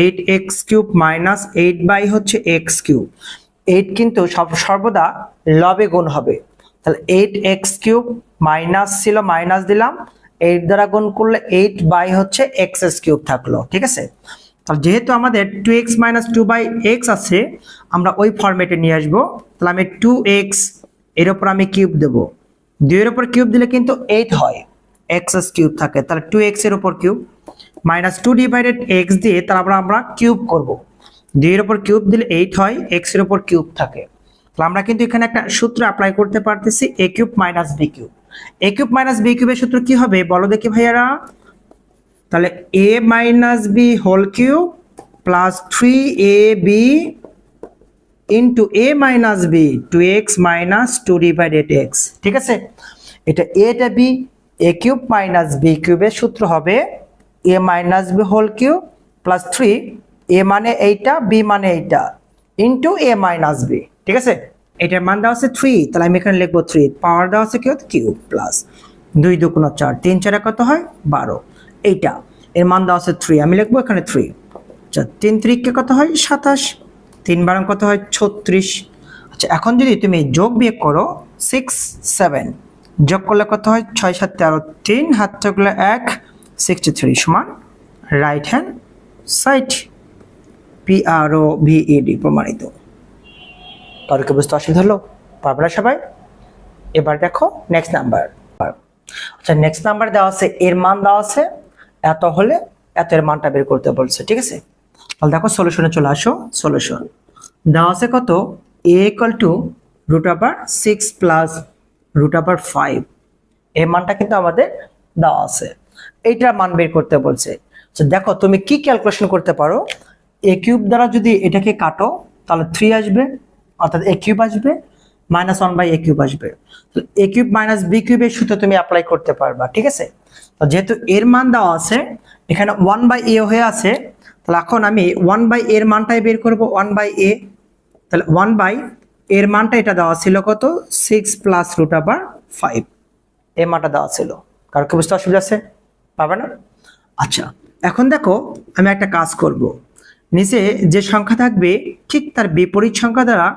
8x কিউব মাইনাস 8 হচ্ছে এক্স কিউব, 8 কিন্তু সর্বদা লবে গুণ হবে, তাহলে 8x কিউব মাইনাস ছিল মাইনাস দিলাম, 8 দ্বারা গুণ করলে 8 হচ্ছে এক্স কিউব থাকলো, ঠিক আছে। তাহলে যেহেতু আমাদের 2x মাইনাস 2/x আছে, আমরা ওই ফরম্যাটে নিয়ে আসবো, তাহলে আমি 2x এর উপর আমি কিউব দেবো, 2 এর উপর কিউব দিলে কিন্তু 8 হয়, এক্স কিউব থাকে, তাহলে 2x এর উপর কিউব মাইনাস 2 ডিভাইডেড x দিয়ে তারপর আমরা কিউব করব, 2 এর উপর কিউব দিলে 8 হয়, x এর উপর কিউব থাকে, তাহলে আমরা কিন্তু এখানে একটা সূত্র অ্যাপ্লাই করতে পারতেছি a cube minus b cube, a cube minus b কিউবের সূত্র কি হবে বলো দেখি ভাইয়ারা, তাহলে a minus b whole cube plus 3ab into a minus b 2x minus 2 divided x, ঠিক আছে। এটা এটা b, a cube minus b কিউবের সূত্র হবে a minus b whole cube plus 3, a মানে এইটা b মানে এইটা ইন্টু a মাইনাস b, ঠিক আছে। এটার মান দেওয়া আছে 3, তাহলে আমি এখানে লিখবো 3, পাওয়ার দেওয়া আছে কি কিউব প্লাস 2 2 4, 3 4 কত হয় 12, এইটা এর মান দেওয়া আছে 3, আমি লিখবো এখানে 3, আচ্ছা 3 3 কে কত হয় 27, 3 12 কত হয় 36। আচ্ছা এখন যদি তুমি যোগ বিয়োগ করো 6 7 যোগ করলে কত হয় 6 7 13 3 হাত চকলে 1 63 সমান রাইট হ্যান্ড সাইড PROVED প্রমাণিত। তাহলে কি বুঝতে অসুবিধা হলো? পারবে না সবাই? এবার দেখো নেক্সট নাম্বার। আচ্ছা নেক্সট নাম্বার দেওয়া আছে, এর মান দেওয়া আছে এত হলে এত, এর মানটা বের করতে বলছে, ঠিক আছে? তাহলে দেখো সলিউশনে চলে আসো। সলিউশন দেওয়া আছে কত, a = √6 + √5, এই মানটা কিন্তু আমাদের দেওয়া আছে, এইটার মান বের করতে বলছে। তো দেখো তুমি কি ক্যালকুলেশন করতে পারো, a³ দ্বারা যদি এটাকে কাটো তাহলে 3 আসবে, অর্থাৎ a³ আসবে, -1/a³ আসবে। তো a³ - b³ এর সূত্র তুমি অ্যাপ্লাই করতে পারবা, ঠিক আছে? তো যেহেতু এর মান দেওয়া আছে, এখানে 1/a হয়ে আছে, তাহলে এখন আমি 1/a এর মানটাই বের করব, 1/a। তাহলে 1/a এর মানটা এটা দেওয়া ছিল কত, 6 + √5, এই মানটা দেওয়া ছিল। কারণ কি বুঝতে অসুবিধা আছে? পাবে না? আচ্ছা এখন দেখো আমি একটা কাজ করব, নিচে যে সংখ্যা থাকবে ঠিক তার বিপরীত সংখ্যা দ্বারা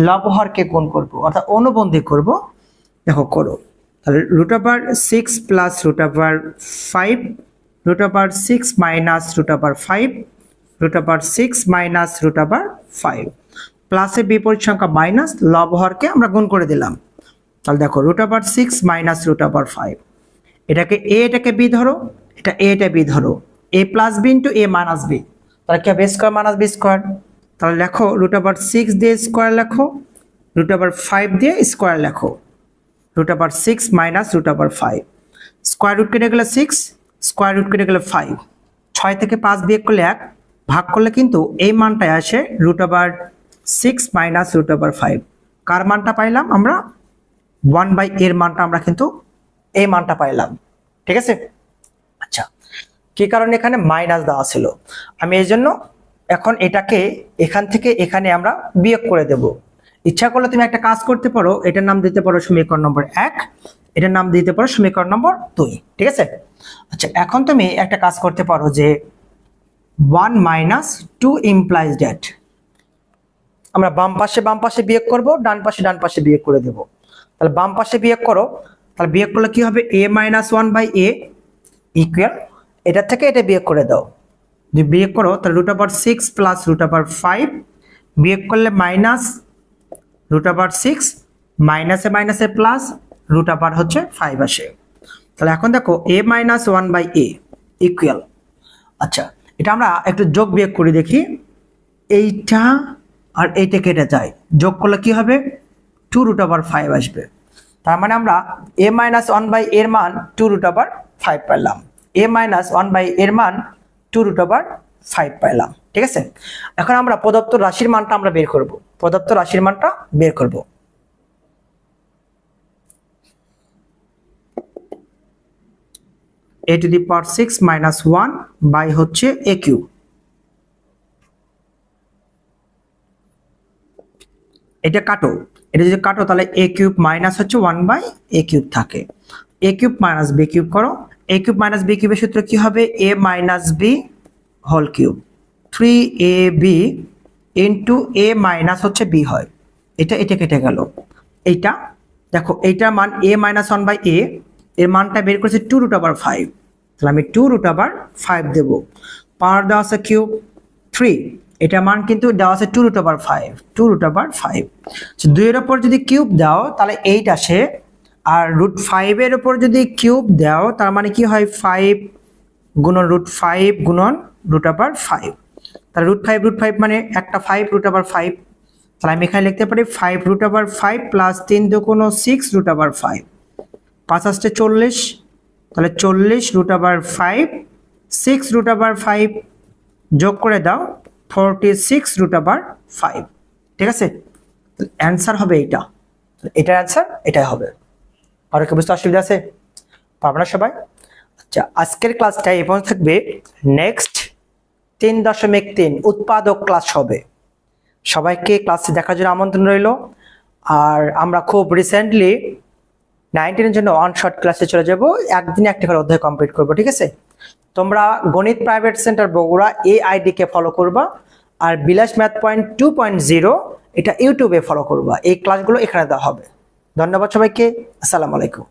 লবহরকে গুণ করব, অর্থাৎ অনুবন্ধী করব। দেখো করো, তাহলে √6 + √5, √6 - √5, √6 - √5, প্লাসের বিপরীত সংখ্যা মাইনাস, লবহরকে আমরা গুণ করে দিলাম। তাহলে দেখো √6 - √5, এটাকে a, এটাকে b ধরো, এটা a, এটা b ধরো, a + b * a - b, তাহলে কি হবে স্কয়ার - b স্কয়ার। তাহলে লেখো √6 দিয়ে স্কয়ার লেখো, √5 দিয়ে স্কয়ার লেখো, √6 - √5, স্কয়ার রুট কেটে গেলে 6, স্কয়ার রুট কেটে গেলে 5, 6 থেকে 5 বিয়োগ করলে 1, ভাগ করলে কিন্তু এই মানটাই আসে √6 - √5। কার মানটা পাইলাম আমরা? 1/a এর মানটা আমরা কিন্তু এই মানটা পাইলাম, ঠিক আছে? আচ্ছা কি কারণে এখানে মাইনাস দেওয়া ছিল, আমি এই জন্য এখন এটাকে এখান থেকে এখানে আমরা বিয়োগ করে দেব। ইচ্ছা করলে তুমি একটা কাজ করতে পারো, এটার নাম দিতে পারো সমীকরণ নম্বর 1, এটার নাম দিতে পারো সমীকরণ নম্বর 2, ঠিক আছে? আচ্ছা এখন তুমি একটা কাজ করতে পারো যে 1 - 2 implies that, আমরা বাম পাশে বিয়োগ করব, ডান পাশে বিয়োগ করে দেব। তাহলে বাম পাশে বিয়োগ করো, তাহলে বিয়োগ করলে কি হবে, a - 1/a ইকুয়াল, এটা থেকে এটা বিয়োগ করে দাও, যদি বিয়োগ করো তাহলে √6 + √5, বিয়োগ করলে -√6, মাইনাসে মাইনাসে প্লাস, √5 হচ্ছে 5 আসে। তাহলে এখন দেখো a - 1/a ইকুয়াল, আচ্ছা এটা আমরা একটু যোগ বিয়োগ করে দেখি, এইটা আর এইটা কেটে যায়, যোগ করলে কি হবে 2√5 আসবে। তার মানে আমরা a - 1/a এর মান 2√5 পেলাম, a - 1/a এর মান 2√5 পেলাম, ঠিক আছে? এখন আমরা প্রদত্ত রাশির মানটা আমরা বের করব, প্রদত্ত রাশির মানটা বের করব। a⁻6 - 1 বাই হচ্ছে a³, এটা কাটো, এটা যদি কাটো তাহলে a³ মাইনাস হচ্ছে 1/a³ থাকে, a³ - b³ করো, a³ - b³ এর সূত্র কি হবে, a - b whole cube, 3ab into a minus হচ্ছে b হয়, এটা কেটে গেল। এইটা দেখো এইটার মান a - 1/a, এর মানটা বের করেছে 2√5, তাহলে আমি 2√5 দেব, পাওয়ার দেওয়া আছে কিউব 3, এটা মান কিন্তু দেওয়া আছে 2√5, 2 এর উপর যদি কিউব দাও তাহলে 8 আসে, আর √5 এর উপর যদি কিউব দাও তার মানে কি হয় 5 গুণন √5 গুণন √5, তাহলে √5 মানে একটা 5 √5, তাহলে আমি এখানে লিখতে পারি 5 √5 প্লাস 3 × 6 √5, 5 আসছে 40, তাহলে 40 √5, 6 √5 যোগ করে দাও 46 √5, ঠিক আছে? অ্যান্সার হবে এইটা, এটার অ্যান্সার এটাই হবে। আর কি বুঝতে অসুবিধা আছে? পারবে না সবাই? আচ্ছা আজকের ক্লাসটা এই পর্যন্ত থাকবে, নেক্সট 3.3 উৎপাদক ক্লাস হবে। সবাইকে ক্লাসে দেখার জন্য আমন্ত্রণ রইল। আর আমরা খুব রিসেন্টলি 19 এর জন্য অন শর্ট ক্লাসে চলে যাব, একদিনে একটা করে অধ্যায় কমপ্লিট করব, ঠিক আছে? তোমরা গণিত প্রাইভেট সেন্টার বগুড়া এই আইডি কে ফলো করবা, আর বিলাস ম্যাথ পয়েন্ট 2.0 এটা ইউটিউবে ফলো করবা, এই ক্লাসগুলো এখানে দেওয়া হবে। ধন্যবাদ সবাইকে, আসসালামু আলাইকুম।